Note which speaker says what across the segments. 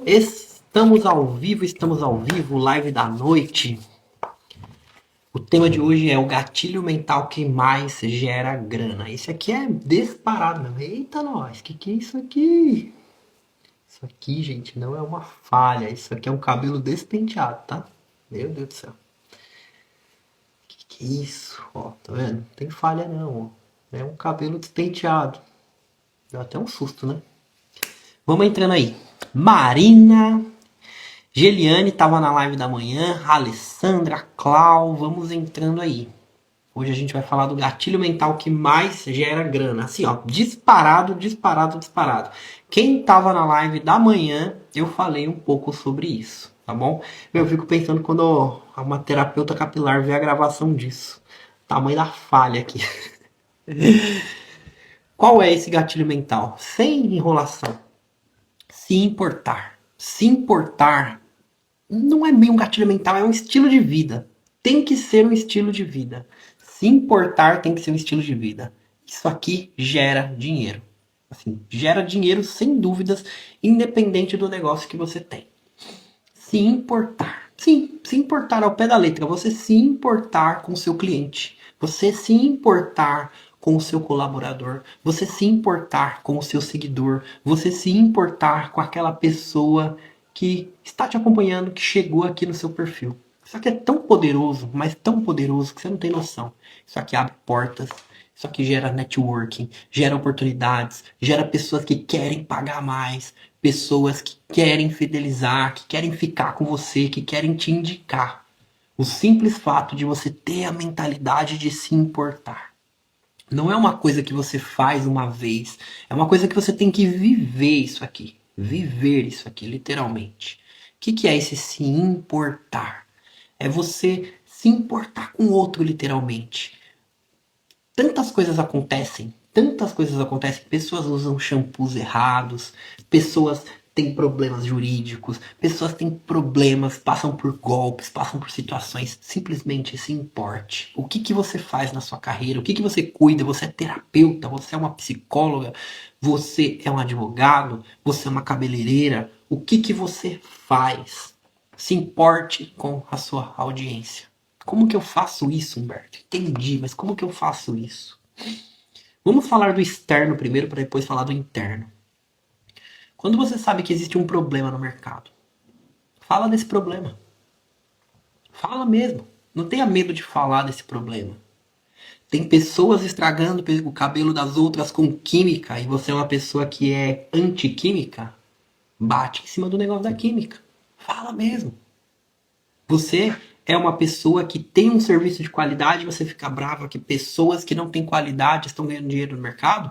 Speaker 1: Estamos ao vivo, live da noite. O tema de hoje é o gatilho mental que mais gera grana. Esse aqui é disparado, meu. Eita, nós, que é isso aqui? Isso aqui, gente, não é uma falha. Isso aqui é um cabelo despenteado, tá? Meu Deus do céu. Que é isso? Ó, tá vendo? Não tem falha não, ó. É um cabelo despenteado. Deu até um susto, né? Vamos entrando aí. Marina, Geliane estava na live da manhã, Alessandra, Clau, vamos entrando aí. Hoje a gente vai falar do gatilho mental que mais gera grana. Assim, ó, disparado, disparado, disparado. Quem estava na live da manhã, eu falei um pouco sobre isso, tá bom? Eu fico pensando quando uma terapeuta capilar vê a gravação disso. Tamanho da falha aqui. Qual é esse gatilho mental? Sem enrolação. Se importar. Se importar não é bem um gatilho mental, é um estilo de vida. Tem que ser um estilo de vida. Se importar, tem que ser um estilo de vida. Isso aqui gera dinheiro. Assim, gera dinheiro sem dúvidas, independente do negócio que você tem. Se importar. Sim, se importar ao pé da letra. Você se importar com o seu cliente. Você se importar com o seu colaborador. Você se importar com o seu seguidor. Você se importar com aquela pessoa que está te acompanhando, que chegou aqui no seu perfil. Isso aqui é tão poderoso, mas tão poderoso que você não tem noção. Isso aqui abre portas. Isso aqui gera networking, gera oportunidades, gera pessoas que querem pagar mais, pessoas que querem fidelizar, que querem ficar com você, que querem te indicar. O simples fato de você ter a mentalidade de se importar. Não é uma coisa que você faz uma vez, é uma coisa que você tem que viver isso aqui. Viver isso aqui, literalmente. O que é esse se importar? É você se importar com o outro, literalmente. Tantas coisas acontecem, pessoas usam shampoos errados, pessoas têm problemas jurídicos, pessoas têm problemas, passam por golpes, passam por situações, simplesmente se importe. O que você faz na sua carreira? O que você cuida? Você é terapeuta, você é uma psicóloga, você é um advogado, você é uma cabeleireira, o que você faz? Se importe com a sua audiência. Como que eu faço isso, Humberto? Entendi, mas como que eu faço isso? Vamos falar do externo primeiro para depois falar do interno. Quando você sabe que existe um problema no mercado, fala desse problema. Fala mesmo. Não tenha medo de falar desse problema. Tem pessoas estragando o cabelo das outras com química e você é uma pessoa que é anti-química, bate em cima do negócio da química. Fala mesmo. Você é uma pessoa que tem um serviço de qualidade e você fica brava que pessoas que não têm qualidade estão ganhando dinheiro no mercado?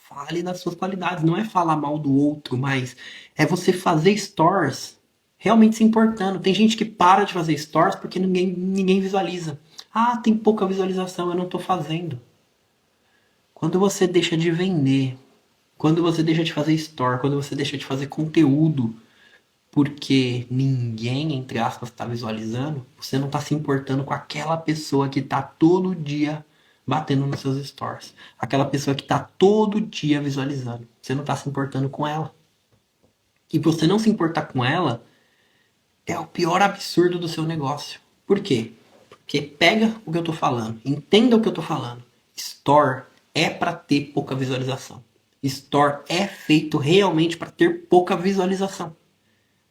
Speaker 1: Fale das suas qualidades. Não é falar mal do outro, mas é você fazer stores realmente se importando. Tem gente que para de fazer stores porque ninguém visualiza. Ah, tem pouca visualização, eu não estou fazendo. Quando você deixa de vender, quando você deixa de fazer store, quando você deixa de fazer conteúdo, porque ninguém, entre aspas, está visualizando, você não está se importando com aquela pessoa que está todo dia batendo nos seus stories. Aquela pessoa que está todo dia visualizando. Você não está se importando com ela. E você não se importar com ela é o pior absurdo do seu negócio. Por quê? Porque pega o que eu estou falando, entenda o que eu estou falando. Store é para ter pouca visualização. Store é feito realmente para ter pouca visualização.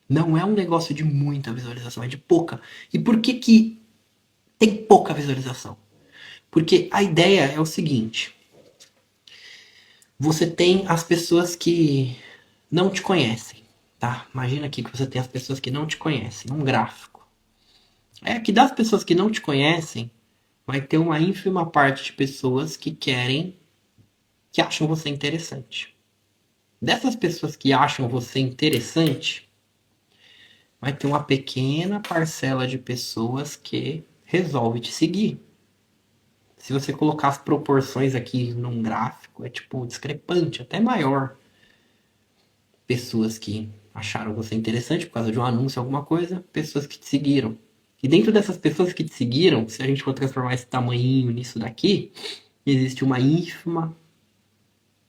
Speaker 1: Não é um negócio de muita visualização, é de pouca. E por que tem pouca visualização? Porque a ideia é o seguinte: você tem as pessoas que não te conhecem, tá? Imagina aqui que você tem as pessoas que não te conhecem, um gráfico. É que das pessoas que não te conhecem, vai ter uma ínfima parte de pessoas que acham você interessante. Dessas pessoas que acham você interessante, vai ter uma pequena parcela de pessoas que resolve te seguir. Se você colocar as proporções aqui num gráfico, é tipo discrepante, até maior. Pessoas que acharam você interessante por causa de um anúncio, alguma coisa, pessoas que te seguiram. E dentro dessas pessoas que te seguiram, se a gente for transformar esse tamanhinho nisso daqui, existe uma ínfima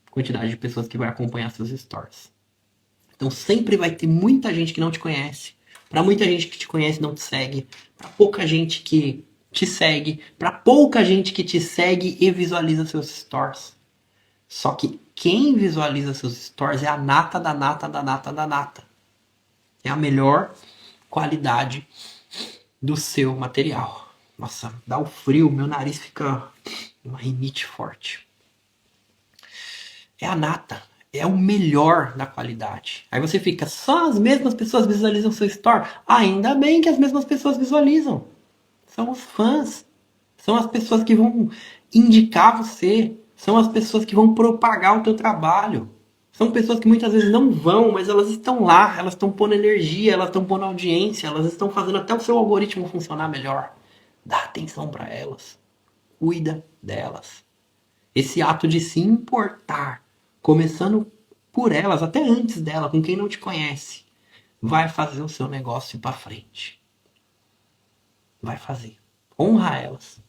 Speaker 1: quantidade de pessoas que vai acompanhar seus stories. Então sempre vai ter muita gente que não te conhece. Para muita gente que te conhece não te segue. Para pouca gente que te segue. Para pouca gente que te segue e visualiza seus stories. Só que quem visualiza seus stories é a nata da nata da nata da nata. É a melhor qualidade do seu material. Nossa, dá o frio, meu nariz fica uma rinite forte. É a nata. É o melhor da qualidade. Aí você fica, só as mesmas pessoas visualizam seu store? Ainda bem que as mesmas pessoas visualizam. São os fãs. São as pessoas que vão indicar você. São as pessoas que vão propagar o teu trabalho. São pessoas que muitas vezes não vão, mas elas estão lá, elas estão pondo energia, elas estão pondo audiência, elas estão fazendo até o seu algoritmo funcionar melhor. Dá atenção para elas. Cuida delas. Esse ato de se importar, começando por elas, até antes dela, com quem não te conhece, vai fazer o seu negócio ir para frente. Vai fazer. Honra elas.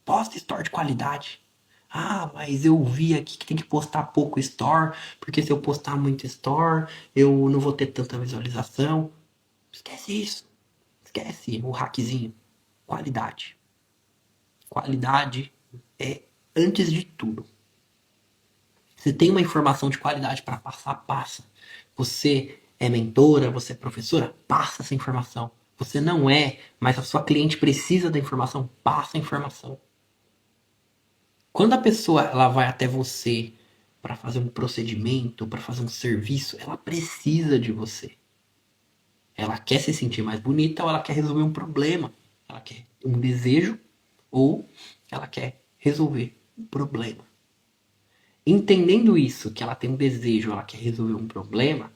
Speaker 1: Posta store de qualidade. Ah, mas eu vi aqui que tem que postar pouco store, porque se eu postar muito store, eu não vou ter tanta visualização. Esquece isso. Esquece o hackzinho. Qualidade. Qualidade é antes de tudo. Você tem uma informação de qualidade para passar, passa. Você é mentora, você é professora, passa essa informação. Você não é, mas a sua cliente precisa da informação, passa a informação. Quando a pessoa ela vai até você para fazer um procedimento, para fazer um serviço, ela precisa de você. Ela quer se sentir mais bonita ou ela quer resolver um problema. Ela quer um desejo ou ela quer resolver um problema. Entendendo isso, que ela tem um desejo, ela quer resolver um problema,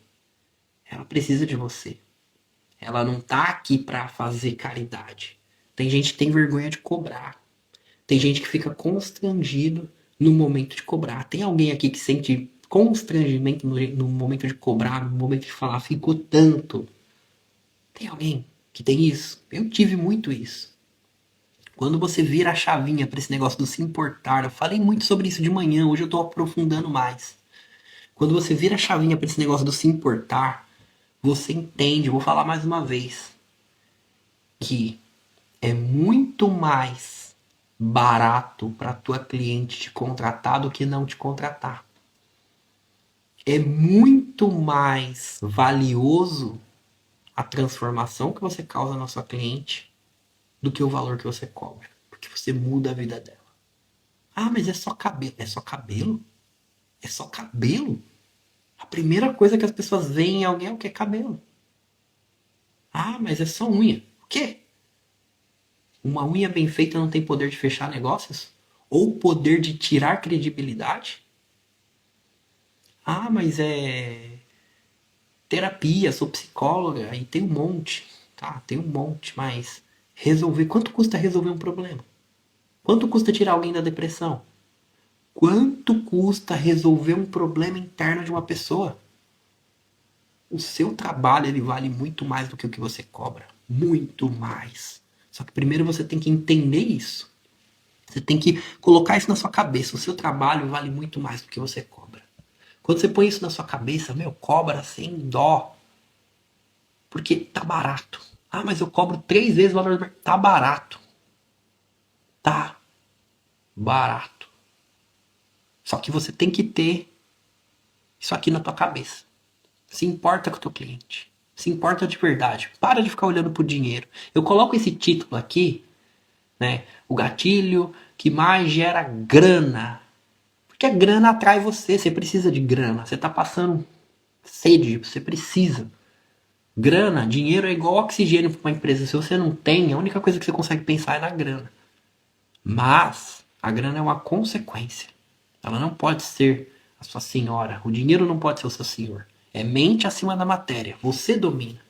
Speaker 1: ela precisa de você. Ela não tá aqui para fazer caridade. Tem gente que tem vergonha de cobrar. Tem gente que fica constrangido no momento de cobrar. Tem alguém aqui que sente constrangimento no momento de cobrar, no momento de falar, ficou tanto. Tem alguém que tem isso? Eu tive muito isso. Quando você vira a chavinha para esse negócio do se importar, eu falei muito sobre isso de manhã, hoje eu tô aprofundando mais. Quando você vira a chavinha para esse negócio do se importar, você entende, vou falar mais uma vez, que é muito mais barato para tua cliente te contratar do que não te contratar. É muito mais valioso a transformação que você causa na sua cliente do que o valor que você cobra, porque você muda a vida dela. Ah, mas é só cabelo. É só cabelo? É só cabelo? A primeira coisa que as pessoas veem em alguém é o que? É cabelo. Ah, mas é só unha. O quê? Uma unha bem feita não tem poder de fechar negócios? Ou poder de tirar credibilidade? Ah, mas é terapia, sou psicóloga e tem um monte. Tá, tem um monte, mas resolver. Quanto custa resolver um problema? Quanto custa tirar alguém da depressão? Quanto custa resolver um problema interno de uma pessoa? O seu trabalho ele vale muito mais do que o que você cobra. Muito mais. Só que primeiro você tem que entender isso. Você tem que colocar isso na sua cabeça. O seu trabalho vale muito mais do que você cobra. Quando você põe isso na sua cabeça, meu, cobra sem dó. Porque tá barato. Ah, mas eu cobro 3 vezes o valor do mercado. Tá barato. Tá barato. Só que você tem que ter isso aqui na tua cabeça. Se importa com o teu cliente. Se importa de verdade. Para de ficar olhando pro dinheiro. Eu coloco esse título aqui, né? O gatilho que mais gera grana. Porque a grana atrai você. Você precisa de grana. Você tá passando sede. Você precisa. Grana, dinheiro é igual oxigênio para uma empresa. Se você não tem, a única coisa que você consegue pensar é na grana. Mas a grana é uma consequência. Ela não pode ser a sua senhora. O dinheiro não pode ser o seu senhor. É mente acima da matéria. Você domina.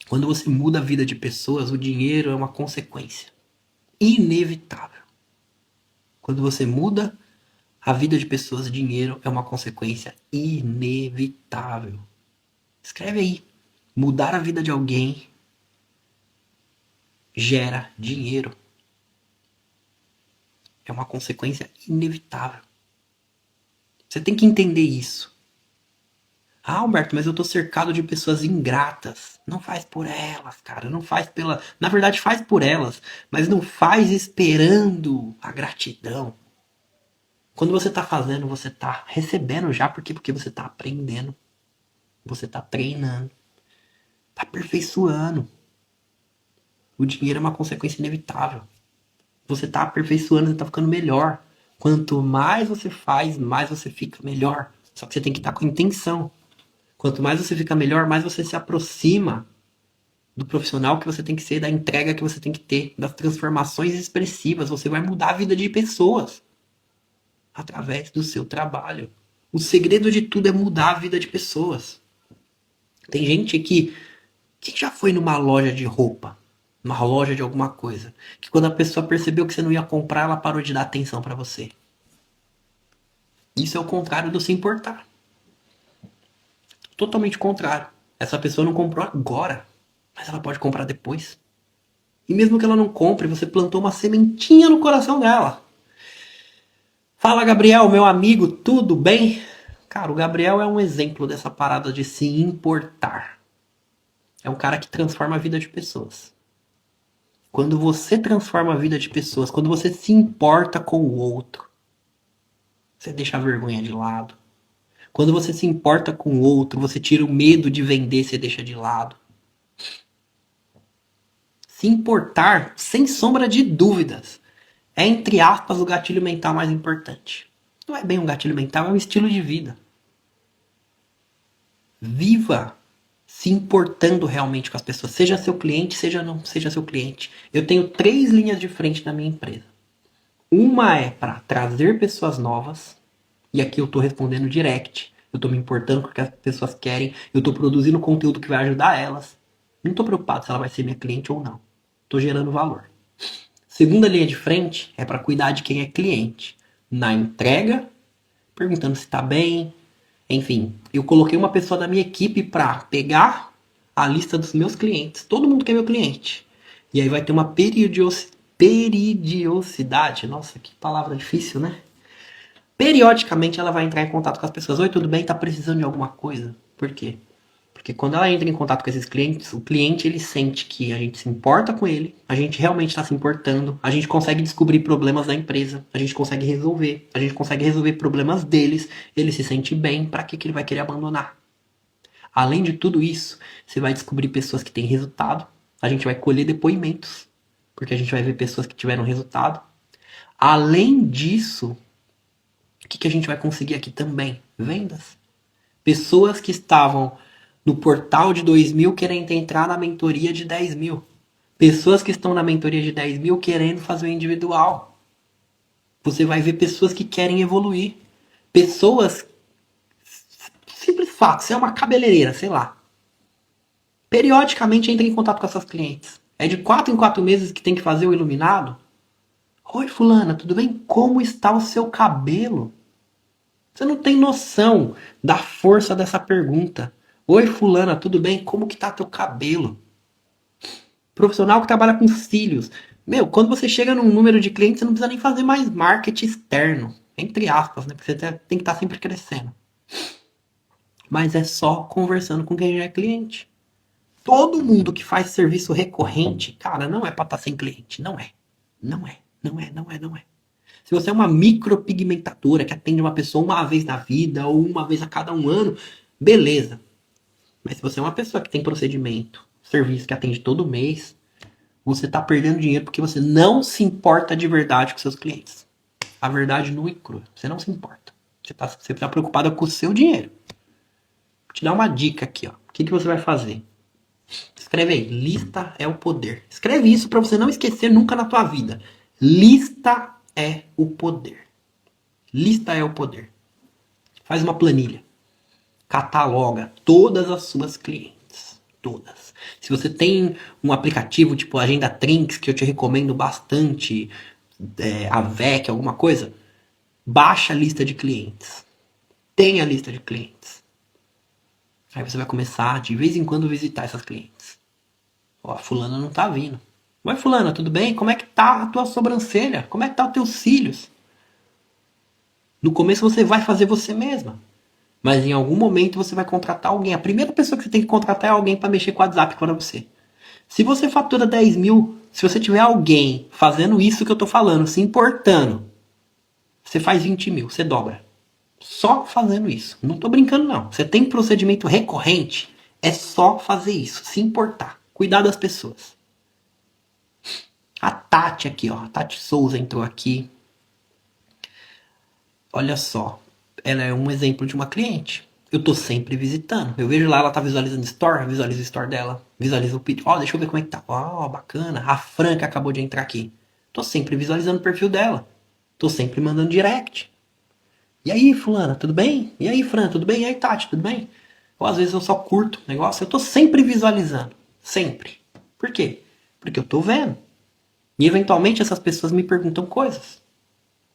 Speaker 1: Quando você muda a vida de pessoas, o dinheiro é uma consequência inevitável. Quando você muda a vida de pessoas, dinheiro é uma consequência inevitável. Escreve aí. Mudar a vida de alguém gera dinheiro. É uma consequência inevitável. Você tem que entender isso. Ah, Humberto, mas eu tô cercado de pessoas ingratas. Não faz por elas, cara. Não faz pela. Na verdade, faz por elas, mas não faz esperando a gratidão. Quando você tá fazendo, você tá recebendo já, por quê? Porque você tá aprendendo. Você tá treinando. Tá aperfeiçoando. O dinheiro é uma consequência inevitável. Você tá aperfeiçoando, você tá ficando melhor. Quanto mais você faz, mais você fica melhor. Só que você tem que estar com intenção. Quanto mais você fica melhor, mais você se aproxima do profissional que você tem que ser, da entrega que você tem que ter, das transformações expressivas. Você vai mudar a vida de pessoas através do seu trabalho. O segredo de tudo é mudar a vida de pessoas. Tem gente aqui que já foi numa loja de roupa, numa loja de alguma coisa, que quando a pessoa percebeu que você não ia comprar, ela parou de dar atenção pra você. Isso é o contrário do se importar. Totalmente contrário. Essa pessoa não comprou agora, mas ela pode comprar depois. E mesmo que ela não compre, você plantou uma sementinha no coração dela. Fala, Gabriel, meu amigo, tudo bem? Cara, o Gabriel é um exemplo dessa parada de se importar. É um cara que transforma a vida de pessoas. Quando você transforma a vida de pessoas, quando você se importa com o outro, você deixa a vergonha de lado. Quando você se importa com o outro, você tira o medo de vender, você deixa de lado. Se importar, sem sombra de dúvidas, é, entre aspas, o gatilho mental mais importante. Não é bem um gatilho mental, é um estilo de vida. Viva se importando realmente com as pessoas. Seja seu cliente, seja não seja seu cliente. Eu tenho 3 linhas de frente na minha empresa. Uma é para trazer pessoas novas, e aqui eu estou respondendo direct. Eu estou me importando com o que as pessoas querem. Eu estou produzindo conteúdo que vai ajudar elas. Não estou preocupado se ela vai ser minha cliente ou não. Estou gerando valor. Segunda linha de frente é para cuidar de quem é cliente. Na entrega, perguntando se está bem. Enfim, eu coloquei uma pessoa da minha equipe para pegar a lista dos meus clientes. Todo mundo que é meu cliente. E aí vai ter uma periodicidade. Nossa, que palavra difícil, né? Periodicamente ela vai entrar em contato com as pessoas. Oi, tudo bem? Tá precisando de alguma coisa? Por quê? Porque quando ela entra em contato com esses clientes, o cliente ele sente que a gente se importa com ele, a gente realmente está se importando, a gente consegue descobrir problemas da empresa, a gente consegue resolver problemas deles, ele se sente bem, para que ele vai querer abandonar? Além de tudo isso, você vai descobrir pessoas que têm resultado, a gente vai colher depoimentos, porque a gente vai ver pessoas que tiveram resultado. Além disso, o que a gente vai conseguir aqui também? Vendas. Pessoas que estavam no portal de 2.000 querendo entrar na mentoria de 10.000. Pessoas que estão na mentoria de 10.000 querendo fazer o individual. Você vai ver pessoas que querem evoluir. Pessoas. Simples fato, você é uma cabeleireira, sei lá. Periodicamente entra em contato com essas clientes. É de 4 em 4 meses que tem que fazer o iluminado. Oi, fulana, tudo bem? Como está o seu cabelo? Você não tem noção da força dessa pergunta. Oi, fulana, tudo bem? Como que tá teu cabelo? Profissional que trabalha com cílios. Meu, quando você chega num número de clientes, você não precisa nem fazer mais marketing externo. Entre aspas, né? Porque você tem que estar sempre crescendo. Mas é só conversando com quem já é cliente. Todo mundo que faz serviço recorrente, cara, não é pra estar sem cliente. Não é. Não é. Não é, não é, não é. Se você é uma micropigmentadora que atende uma pessoa uma vez na vida ou uma vez a cada um ano, beleza. Mas se você é uma pessoa que tem procedimento, serviço que atende todo mês, você está perdendo dinheiro porque você não se importa de verdade com seus clientes. A verdade nua e crua. Você não se importa. Você tá preocupada com o seu dinheiro. Vou te dar uma dica aqui, ó. O que você vai fazer? Escreve aí. Lista é o poder. Escreve isso para você não esquecer nunca na tua vida. Lista é o poder. Lista é o poder. Faz uma planilha. Cataloga todas as suas clientes. Todas. Se você tem um aplicativo tipo Agenda Trinks, que eu te recomendo bastante, a VEC, alguma coisa, baixa a lista de clientes. Tenha a lista de clientes. Aí você vai começar de vez em quando visitar essas clientes. Ó, a fulana não tá vindo. Oi, fulana, tudo bem? Como é que tá a tua sobrancelha? Como é que tá os teus cílios? No começo você vai fazer você mesma. Mas em algum momento você vai contratar alguém. A primeira pessoa que você tem que contratar é alguém para mexer com o WhatsApp para você. Se você fatura 10 mil, se você tiver alguém fazendo isso que eu tô falando, se importando, você faz 20 mil, você dobra. Só fazendo isso. Não tô brincando, não. Você tem procedimento recorrente, é só fazer isso. Se importar. Cuidar das pessoas. A Tati aqui, ó. A Tati Souza entrou aqui. Olha só. Ela é um exemplo de uma cliente. Eu tô sempre visitando. Eu vejo lá, ela tá visualizando store, visualiza o store dela, visualiza o pedido. Ó, deixa eu ver como é que tá. Ó, bacana. A Franca acabou de entrar aqui. Tô sempre visualizando o perfil dela. Tô sempre mandando direct. E aí, fulana, tudo bem? E aí, Fran, tudo bem? E aí, Tati, tudo bem? Ou às vezes eu só curto o negócio. Eu tô sempre visualizando. Sempre. Por quê? Porque eu tô vendo. E eventualmente essas pessoas me perguntam coisas.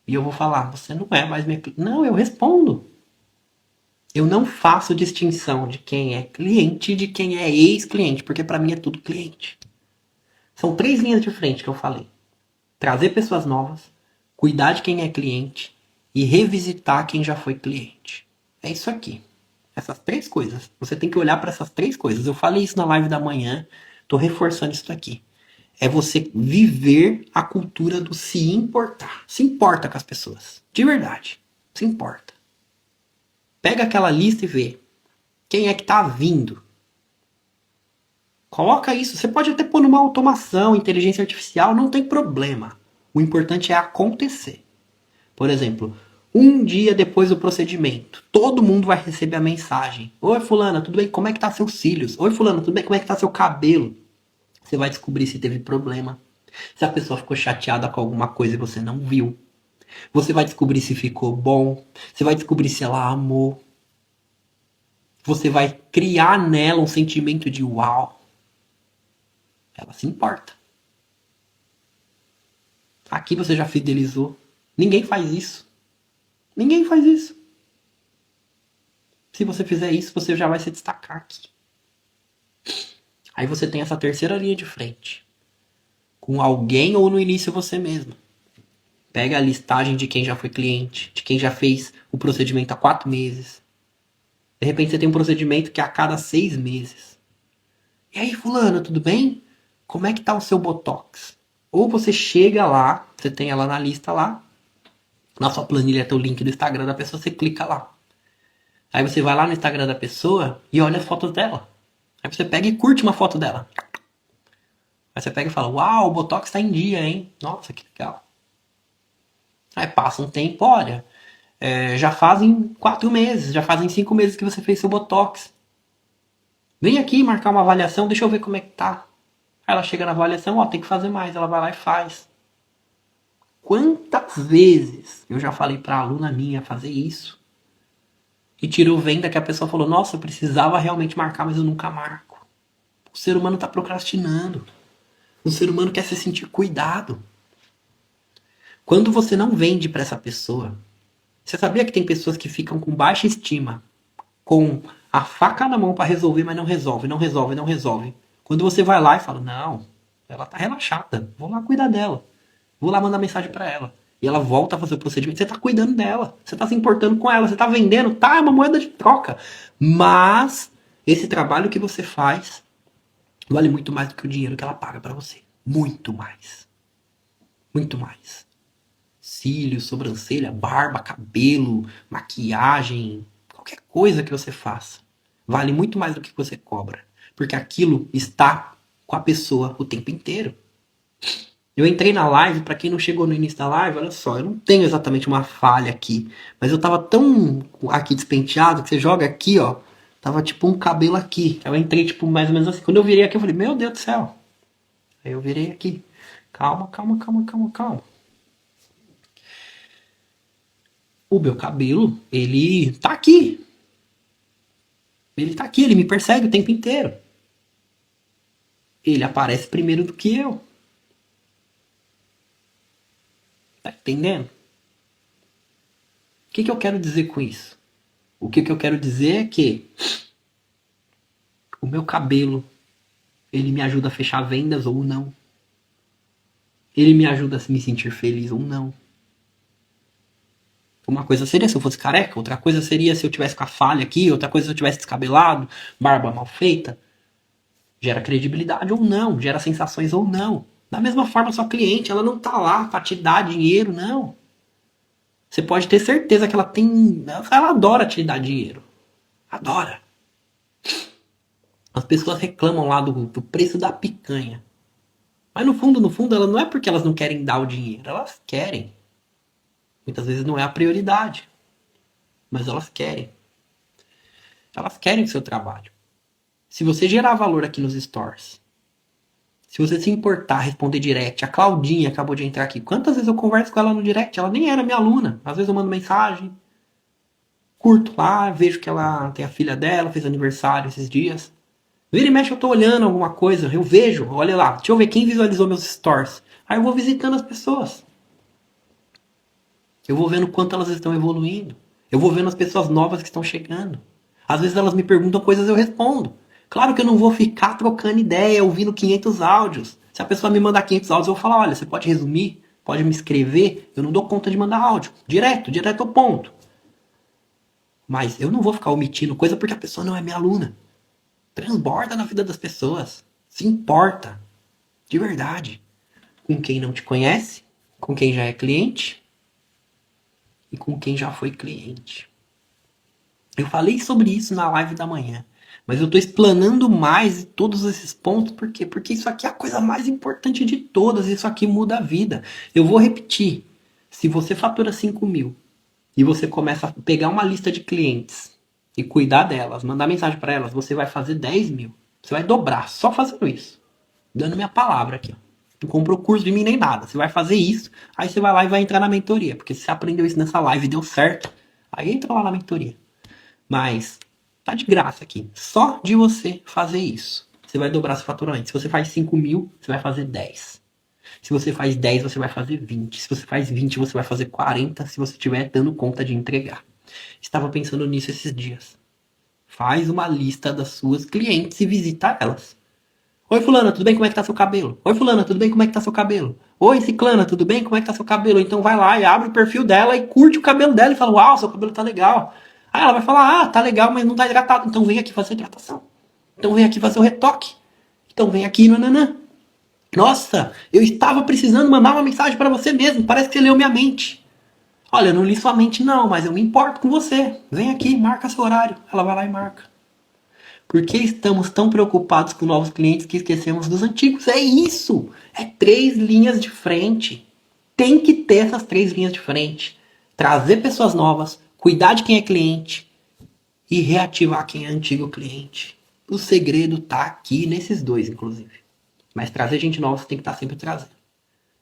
Speaker 1: E eu vou falar, você não é mais minha cliente. Não, eu respondo. Eu não faço distinção de quem é cliente e de quem é ex-cliente, porque para mim é tudo cliente. São 3 linhas de frente que eu falei. Trazer pessoas novas, cuidar de quem é cliente e revisitar quem já foi cliente. É isso aqui. Essas 3 coisas. Você tem que olhar para essas 3 coisas. Eu falei isso na live da manhã, tô reforçando isso aqui. É você viver a cultura do se importar. Se importa com as pessoas. De verdade. Se importa. Pega aquela lista e vê quem é que tá vindo. Coloca isso. Você pode até pôr numa automação, inteligência artificial, não tem problema. O importante é acontecer. Por exemplo, um dia depois do procedimento, todo mundo vai receber a mensagem. Oi, fulana, tudo bem? Como é que tá seus cílios? Oi, fulana, tudo bem? Como é que tá seu cabelo? Você vai descobrir se teve problema. Se a pessoa ficou chateada com alguma coisa e você não viu. Você vai descobrir se ficou bom. Você vai descobrir se ela amou. Você vai criar nela um sentimento de uau. Ela se importa. Aqui você já fidelizou. Ninguém faz isso. Ninguém faz isso. Se você fizer isso, você já vai se destacar aqui. Aí você tem essa terceira linha de frente. Com alguém ou no início você mesmo. Pega a listagem de quem já foi cliente, de quem já fez o procedimento há 4 meses. De repente você tem um procedimento que é a cada 6 meses. E aí, fulano, tudo bem? Como é que tá o seu Botox? Ou você chega lá, você tem ela na lista lá, na sua planilha tem o link do Instagram da pessoa, você clica lá. Aí você vai lá no Instagram da pessoa e olha as fotos dela. Aí você pega e curte uma foto dela. Aí você pega e fala, uau, o Botox tá em dia, hein? Nossa, que legal. Aí passa um tempo, olha, já fazem 4 meses, já fazem 5 meses que você fez seu Botox. Vem aqui marcar uma avaliação, deixa eu ver como é que tá. Aí ela chega na avaliação, ó, tem que fazer mais, ela vai lá e faz. Quantas vezes eu já falei pra aluna minha fazer isso? E tirou venda que a pessoa falou, nossa, eu precisava realmente marcar, mas eu nunca marco. O ser humano tá procrastinando. O ser humano quer se sentir cuidado. Quando você não vende pra essa pessoa, você sabia que tem pessoas que ficam com baixa estima, com a faca na mão pra resolver, mas não resolve, não resolve, não resolve. Quando você vai lá e fala, não, ela tá relaxada, vou lá cuidar dela. Vou lá mandar mensagem pra ela. E ela volta a fazer o procedimento. Você tá cuidando dela. Você tá se importando com ela. Você tá vendendo. Tá, é uma moeda de troca. Mas esse trabalho que você faz vale muito mais do que o dinheiro que ela paga pra você. Muito mais. Muito mais. Cílios, sobrancelha, barba, cabelo, maquiagem, qualquer coisa que você faça. Vale muito mais do que você cobra. Porque aquilo está com a pessoa o tempo inteiro. Eu entrei na live, pra quem não chegou no início da live, olha só, eu não tenho exatamente uma falha aqui, mas eu tava tão aqui despenteado que você joga aqui, ó, tava tipo um cabelo aqui. Eu entrei tipo mais ou menos assim. Quando eu virei aqui, eu falei, meu Deus do céu. Aí eu virei aqui. Calma, calma, calma, calma, calma. O meu cabelo, ele tá aqui. Ele tá aqui, ele me persegue o tempo inteiro. Ele aparece primeiro do que eu. Tá entendendo? O que que eu quero dizer com isso? O que que eu quero dizer é que o meu cabelo, ele me ajuda a fechar vendas ou não. Ele me ajuda a me sentir feliz ou não. Uma coisa seria se eu fosse careca, outra coisa seria se eu tivesse com a falha aqui, outra coisa se eu tivesse descabelado, barba mal feita. Gera credibilidade ou não, gera sensações ou não. Da mesma forma, sua cliente, ela não tá lá para te dar dinheiro, não. Você pode ter certeza que ela tem. Ela adora te dar dinheiro. Adora. As pessoas reclamam lá do preço da picanha. Mas no fundo, ela não é porque elas não querem dar o dinheiro. Elas querem. Muitas vezes não é a prioridade. Mas elas querem. Elas querem o seu trabalho. Se você gerar valor aqui nos stores, se você se importar, responder direct. A Claudinha acabou de entrar aqui. Quantas vezes eu converso com ela no direct? Ela nem era minha aluna. Às vezes eu mando mensagem, curto lá, vejo que ela tem a filha dela, fez aniversário esses dias. Vira e mexe, eu tô olhando alguma coisa, eu vejo, olha lá, deixa eu ver quem visualizou meus stories. Aí eu vou visitando as pessoas. Eu vou vendo quanto elas estão evoluindo. Eu vou vendo as pessoas novas que estão chegando. Às vezes elas me perguntam coisas, eu respondo. Claro que eu não vou ficar trocando ideia, ouvindo 500 áudios. Se a pessoa me mandar 500 áudios, eu vou falar, olha, você pode resumir, pode me escrever, eu não dou conta de mandar áudio. Direto ao ponto. Mas eu não vou ficar omitindo coisa porque a pessoa não é minha aluna. Transborda na vida das pessoas. Se importa. De verdade. Com quem não te conhece, com quem já é cliente e com quem já foi cliente. Eu falei sobre isso na live da manhã. Mas eu estou explanando mais todos esses pontos. Por quê? Porque isso aqui é a coisa mais importante de todas. Isso aqui muda a vida. Eu vou repetir. Se você fatura 5.000 e você começa a pegar uma lista de clientes e cuidar delas, mandar mensagem para elas, você vai fazer 10.000. Você vai dobrar só fazendo isso. Dando minha palavra aqui. Ó. Não comprou curso de mim nem nada. Você vai fazer isso, aí você vai lá e vai entrar na mentoria. Porque se você aprendeu isso nessa live e deu certo, aí entra lá na mentoria. Mas tá de graça aqui. Só de você fazer isso. Você vai dobrar seu faturamento. Se você faz 5.000, você vai fazer 10. Se você faz 10, você vai fazer 20. Se você faz 20, você vai fazer 40, se você estiver dando conta de entregar. Estava pensando nisso esses dias. Faz uma lista das suas clientes e visita elas. Oi, fulana, tudo bem? Como é que tá seu cabelo? Oi, fulana, tudo bem? Como é que tá seu cabelo? Oi, ciclana, tudo bem? Como é que tá seu cabelo? Então vai lá e abre o perfil dela e curte o cabelo dela e fala, uau, seu cabelo tá legal. Aí ela vai falar, tá legal, mas não tá hidratado. Então vem aqui fazer hidratação. Então vem aqui fazer o retoque. Então vem aqui, nananã. Nossa, eu estava precisando mandar uma mensagem para você mesmo. Parece que você leu minha mente. Olha, eu não li sua mente não, mas eu me importo com você. Vem aqui, marca seu horário. Ela vai lá e marca. Por que estamos tão preocupados com novos clientes que esquecemos dos antigos? É isso! É 3 linhas de frente. Tem que ter essas 3 linhas de frente. Trazer pessoas novas, cuidar de quem é cliente e reativar quem é antigo cliente. O segredo tá aqui nesses dois, inclusive. Mas trazer gente nova você tem que estar sempre trazendo.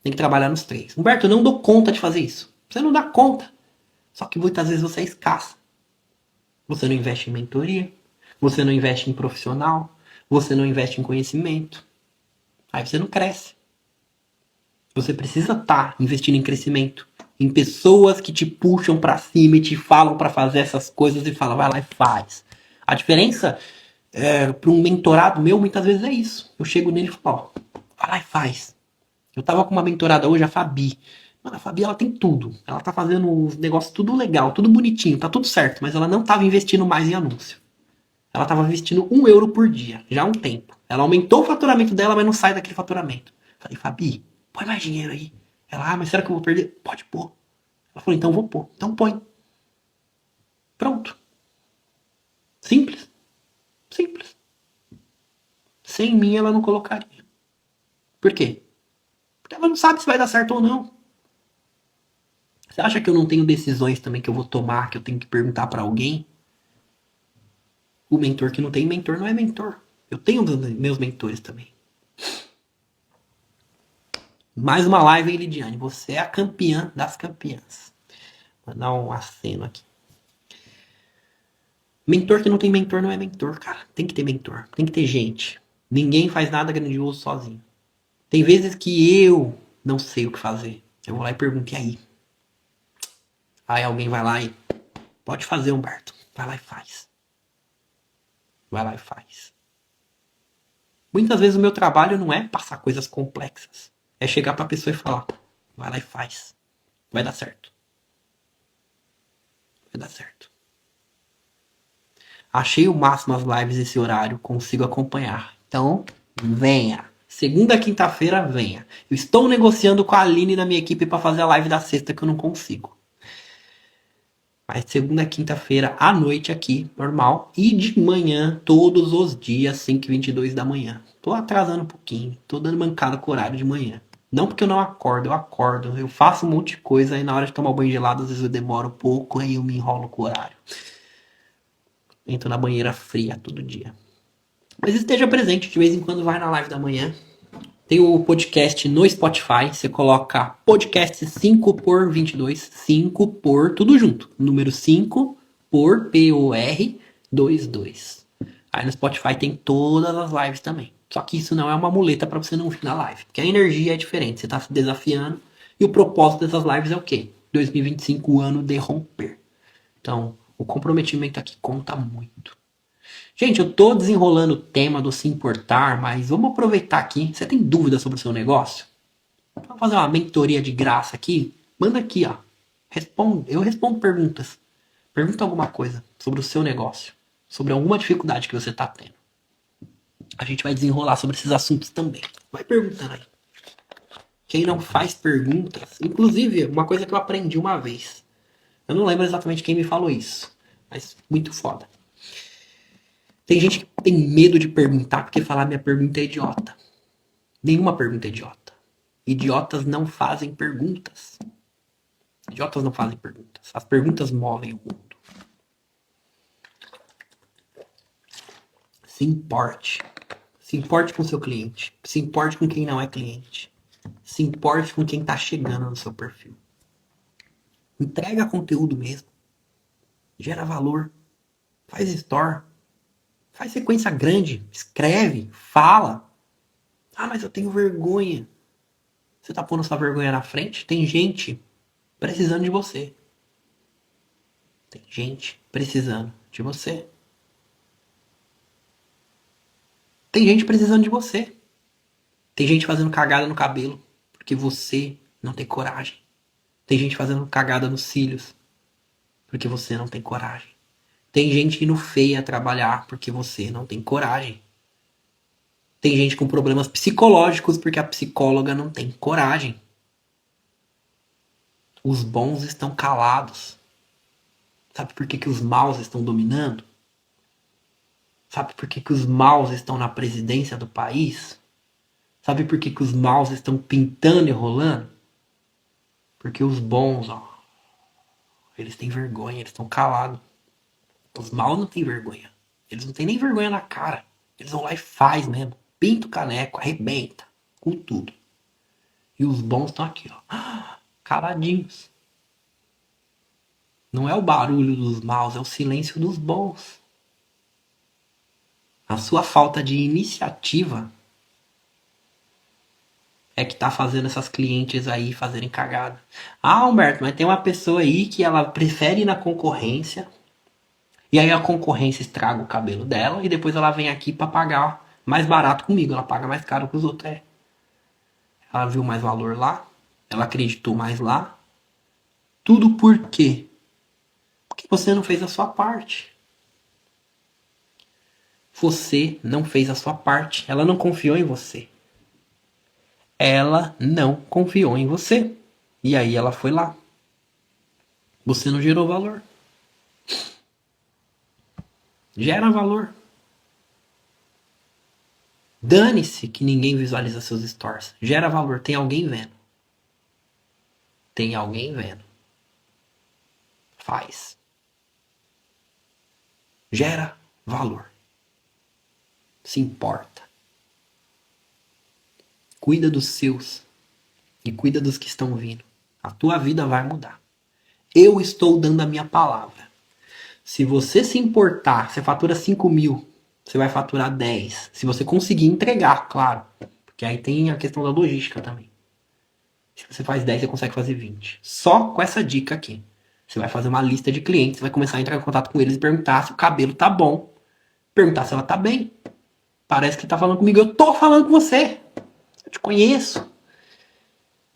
Speaker 1: Tem que trabalhar nos 3. Humberto, eu não dou conta de fazer isso. Você não dá conta. Só que muitas vezes você é escassa. Você não investe em mentoria. Você não investe em profissional. Você não investe em conhecimento. Aí você não cresce. Você precisa estar investindo em crescimento. Em pessoas que te puxam pra cima e te falam pra fazer essas coisas e falam, vai lá e faz. A diferença para um mentorado meu muitas vezes é isso. Eu chego nele e falo, ó, vai lá e faz. Eu tava com uma mentorada hoje, a Fabi. Mano, a Fabi, ela tem tudo. Ela tá fazendo os negócios tudo legal, tudo bonitinho, tá tudo certo. Mas ela não tava investindo mais em anúncio. Ela tava investindo 1 euro por dia, já há um tempo. Ela aumentou o faturamento dela, mas não sai daquele faturamento. Falei, Fabi, põe mais dinheiro aí. Ela, mas será que eu vou perder? Pode pôr. Ela falou, então vou pôr. Então põe. Pronto. Simples. Simples. Sem mim ela não colocaria. Por quê? Porque ela não sabe se vai dar certo ou não. Você acha que eu não tenho decisões também que eu vou tomar, que eu tenho que perguntar pra alguém? O mentor que não tem mentor não é mentor. Eu tenho meus mentores também. Mais uma live, hein, Lidiane? Você é a campeã das campeãs. Vou dar um aceno aqui. Mentor que não tem mentor não é mentor, cara. Tem que ter mentor. Tem que ter gente. Ninguém faz nada grandioso sozinho. Tem vezes que eu não sei o que fazer. Eu vou lá e pergunto, e aí? Aí alguém vai lá e... Pode fazer, Humberto. Vai lá e faz. Vai lá e faz. Muitas vezes o meu trabalho não é passar coisas complexas. É chegar pra pessoa e falar, vai lá e faz. Vai dar certo. vai dar certo. Achei o máximo as lives esse horário, consigo acompanhar. Então, venha. Segunda, quinta-feira, venha. Eu estou negociando com a Aline na minha equipe para fazer a live da sexta que eu não consigo. Mas segunda, quinta-feira, à noite aqui, normal. E de manhã, todos os dias, 5h22 da manhã. Tô atrasando um pouquinho, tô dando mancada com o horário de manhã. Não porque eu não acordo, eu acordo. Eu faço um monte de coisa, aí na hora de tomar banho gelado, às vezes eu demoro um pouco, aí eu me enrolo com o horário. Entro na banheira fria todo dia. Mas esteja presente, de vez em quando vai na live da manhã. Tem o podcast no Spotify, você coloca podcast 5 por 22, 5 por tudo junto, número 5 por POR 22. Aí no Spotify tem todas as lives também. Só que isso não é uma muleta para você não vir na live, porque a energia é diferente, você tá se desafiando. E o propósito dessas lives é o quê? 2025, o ano de romper. Então, o comprometimento aqui conta muito. Gente, eu tô desenrolando o tema do se importar, mas vamos aproveitar aqui. Você tem dúvida sobre o seu negócio? Vamos fazer uma mentoria de graça aqui? Manda aqui, ó. Eu respondo perguntas. Pergunta alguma coisa sobre o seu negócio, sobre alguma dificuldade que você tá tendo. A gente vai desenrolar sobre esses assuntos também. Vai perguntando aí. Quem não faz perguntas, inclusive, uma coisa que eu aprendi uma vez. Eu não lembro exatamente quem me falou isso, mas muito foda. Tem gente que tem medo de perguntar porque falar minha pergunta é idiota. Nenhuma pergunta é idiota. Idiotas não fazem perguntas. Idiotas não fazem perguntas. As perguntas movem o mundo. Se importe. Se importe com seu cliente. Se importe com quem não é cliente. Se importe com quem está chegando no seu perfil. Entrega conteúdo mesmo. Gera valor. Faz store. Faz sequência grande. Escreve. Fala. Ah, mas eu tenho vergonha. Você tá pondo sua vergonha na frente? Tem gente precisando de você. Tem gente precisando de você. Tem gente precisando de você. Tem gente fazendo cagada no cabelo porque você não tem coragem. Tem gente fazendo cagada nos cílios porque você não tem coragem. Tem gente indo feia trabalhar porque você não tem coragem. Tem gente com problemas psicológicos porque a psicóloga não tem coragem. Os bons estão calados. Sabe por que os maus estão dominando? Sabe por que os maus estão na presidência do país? Sabe por que os maus estão pintando e rolando? Porque os bons, ó, eles têm vergonha, eles estão calados. Os maus não têm vergonha. Eles não têm nem vergonha na cara. Eles vão lá e faz mesmo. Pinta o caneco, arrebenta. Com tudo. E os bons estão aqui, ó. Caladinhos. Não é o barulho dos maus, é o silêncio dos bons. A sua falta de iniciativa é que tá fazendo essas clientes aí fazerem cagada. Ah, Humberto, mas tem uma pessoa aí que ela prefere ir na concorrência. E aí a concorrência estraga o cabelo dela e depois ela vem aqui pra pagar mais barato comigo. Ela paga mais caro que os outros. Ela viu mais valor lá. Ela acreditou mais lá. Tudo por quê? Porque você não fez a sua parte. Você não fez a sua parte. Ela não confiou em você. Ela não confiou em você. E aí ela foi lá. Você não gerou valor. Gera valor. Dane-se que ninguém visualiza seus stories. Gera valor. Tem alguém vendo. Tem alguém vendo. Faz. Gera valor. Se importa. Cuida dos seus. E cuida dos que estão vindo. A tua vida vai mudar. Eu estou dando a minha palavra. Se você se importar, você fatura 5 mil, você vai faturar 10. Se você conseguir entregar, claro. Porque aí tem a questão da logística também. Se você faz 10, você consegue fazer 20. Só com essa dica aqui. Você vai fazer uma lista de clientes, vai começar a entrar em contato com eles e perguntar se o cabelo tá bom. Perguntar se ela tá bem. Parece que tá falando comigo. Eu tô falando com você. Eu te conheço.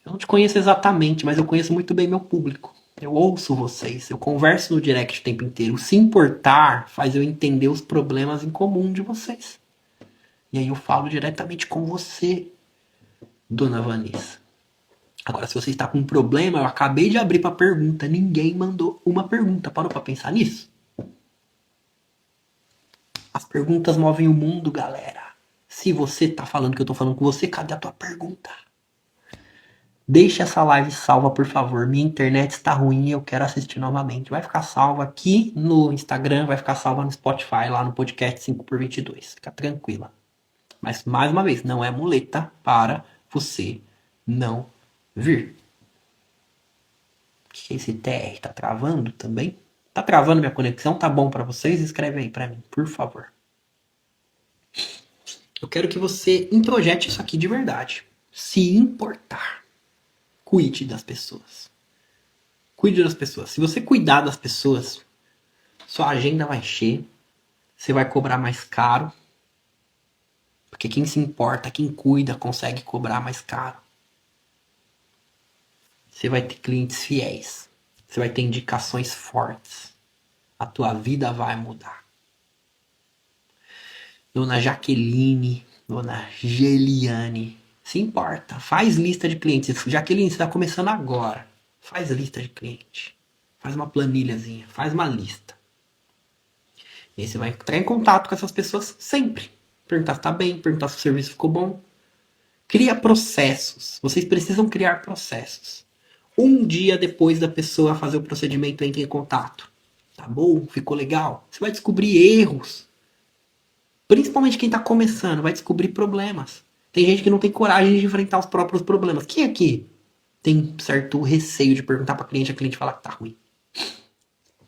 Speaker 1: Eu não te conheço exatamente, mas eu conheço muito bem meu público. Eu ouço vocês, eu converso no direct o tempo inteiro. Se importar faz eu entender os problemas em comum de vocês. E aí eu falo diretamente com você, dona Vanessa. Agora, se você está com um problema, eu acabei de abrir para pergunta. Ninguém mandou uma pergunta. Parou para pensar nisso? As perguntas movem o mundo, galera. Se você tá falando que eu tô falando com você, cadê a tua pergunta? Deixe essa live salva, por favor. Minha internet está ruim e eu quero assistir novamente. Vai ficar salva aqui no Instagram, vai ficar salva no Spotify, lá no podcast 5x22. Fica tranquila. Mas, mais uma vez, não é muleta para você não vir. Que esse TR tá travando também? Tá travando minha conexão? Tá bom para vocês? Escreve aí para mim, por favor. Eu quero que você introjete isso aqui de verdade. Se importar. Cuide das pessoas. Cuide das pessoas. Se você cuidar das pessoas, sua agenda vai encher. Você vai cobrar mais caro. Porque quem se importa, quem cuida, consegue cobrar mais caro. Você vai ter clientes fiéis. Você vai ter indicações fortes. A tua vida vai mudar. Dona Jaqueline, Dona Geliane, se importa. Faz lista de clientes. Jaqueline, você está começando agora. Faz lista de cliente. Faz uma planilhazinha. Faz uma lista. E aí você vai entrar em contato com essas pessoas sempre. Perguntar se está bem, perguntar se o serviço ficou bom. Cria processos. Vocês precisam criar processos. Um dia depois da pessoa fazer o procedimento, entre em contato. Tá bom? Ficou legal? Você vai descobrir erros. Principalmente quem está começando, vai descobrir problemas. Tem gente que não tem coragem de enfrentar os próprios problemas. Quem aqui tem certo receio de perguntar para a cliente falar que tá ruim?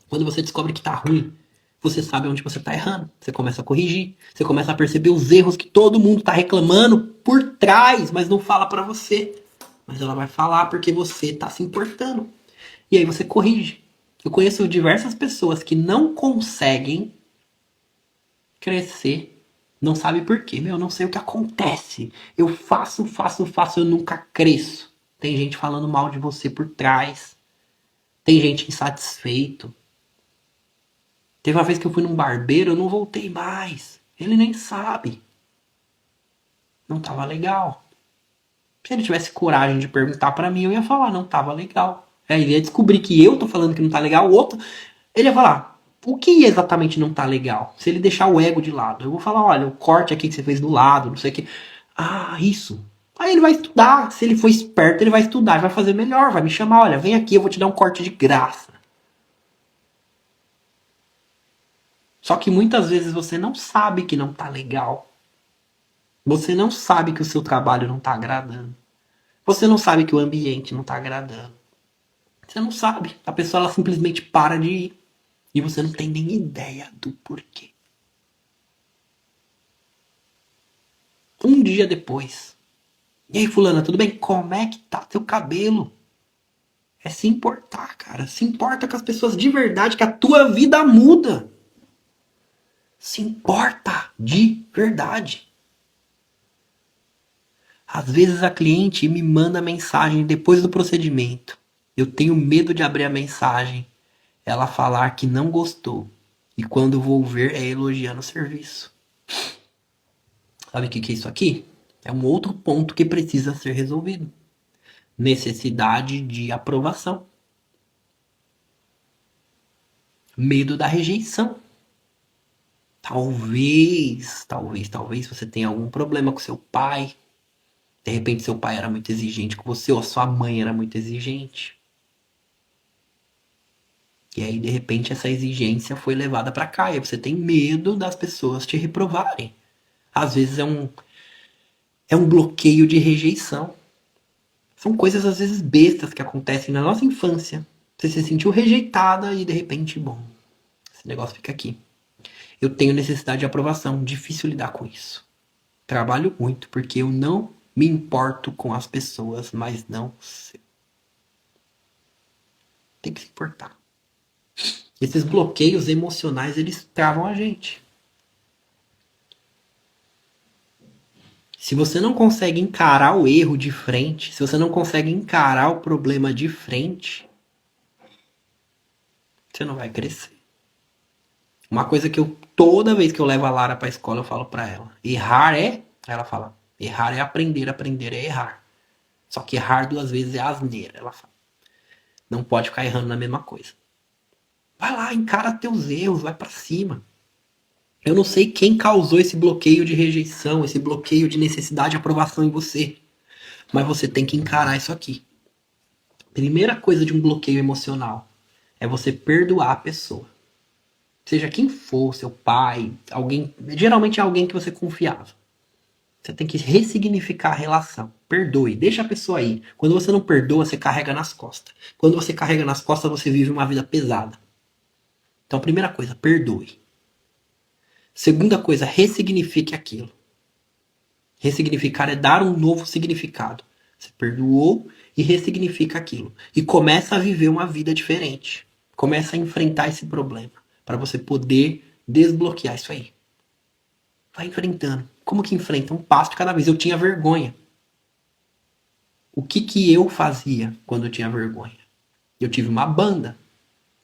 Speaker 1: Quando você descobre que tá ruim, você sabe onde você tá errando. Você começa a corrigir. Você começa a perceber os erros que todo mundo tá reclamando por trás, mas não fala para você. Mas ela vai falar porque você tá se importando. E aí você corrige. Eu conheço diversas pessoas que não conseguem crescer. Não sabe por quê. Meu, eu não sei o que acontece. Eu faço, eu nunca cresço. Tem gente falando mal de você por trás. Tem gente insatisfeito. Teve uma vez que eu fui num barbeiro, eu não voltei mais. Ele nem sabe. Não tava legal. Se ele tivesse coragem de perguntar pra mim, eu ia falar, não tava legal. Aí ele ia descobrir que eu tô falando que não tá legal, o outro, ele ia falar, o que exatamente não tá legal? Se ele deixar o ego de lado. Eu vou falar, olha, o corte aqui que você fez do lado, não sei o que. Ah, isso. Aí ele vai estudar. Se ele for esperto, ele vai estudar, vai fazer melhor, vai me chamar, olha, vem aqui, eu vou te dar um corte de graça. Só que muitas vezes você não sabe que não tá legal. Você não sabe que o seu trabalho não tá agradando. Você não sabe que o ambiente não tá agradando. Você não sabe. A pessoa ela simplesmente para de ir. E você não tem nem ideia do porquê. Um dia depois. E aí, fulana, tudo bem? Como é que tá teu cabelo? É se importar, cara. Se importa com as pessoas de verdade, que a tua vida muda. Se importa de verdade. Às vezes a cliente me manda mensagem depois do procedimento. Eu tenho medo de abrir a mensagem, ela falar que não gostou. E quando eu vou ver, é elogiando o serviço. Sabe o que é isso aqui? É um outro ponto que precisa ser resolvido. Necessidade de aprovação. Medo da rejeição. Talvez você tenha algum problema com seu pai. De repente seu pai era muito exigente com você, ou a sua mãe era muito exigente. E aí, de repente, essa exigência foi levada para cá. E você tem medo das pessoas te reprovarem. Às vezes é um bloqueio de rejeição. São coisas, às vezes, bestas que acontecem na nossa infância. Você se sentiu rejeitada e, de repente, bom, esse negócio fica aqui. Eu tenho necessidade de aprovação. Difícil lidar com isso. Trabalho muito porque eu não me importo com as pessoas, mas não sei. Tem que se importar. Esses bloqueios emocionais, eles travam a gente. Se você não consegue encarar o erro de frente, se você não consegue encarar o problema de frente, você não vai crescer. Uma coisa que toda vez que eu levo a Lara pra escola, eu falo pra ela. Errar é... Ela fala, errar é aprender, aprender é errar. Só que errar 2 vezes é asneira, ela fala. Não pode ficar errando na mesma coisa. Vai lá, encara teus erros, vai pra cima. Eu não sei quem causou esse bloqueio de rejeição, esse bloqueio de necessidade de aprovação em você. Mas você tem que encarar isso aqui. Primeira coisa de um bloqueio emocional é você perdoar a pessoa. Seja quem for, seu pai, alguém, geralmente é alguém que você confiava. Você tem que ressignificar a relação. Perdoe, deixa a pessoa aí. Quando você não perdoa, você carrega nas costas. Quando você carrega nas costas, você vive uma vida pesada. Então, primeira coisa, perdoe. Segunda coisa, ressignifique aquilo. Ressignificar é dar um novo significado. Você perdoou e ressignifica aquilo. E começa a viver uma vida diferente. Começa a enfrentar esse problema. Para você poder desbloquear isso aí. Vai enfrentando. Como que enfrenta? Um passo de cada vez. Eu tinha vergonha. O que eu fazia quando eu tinha vergonha? Eu tive uma banda.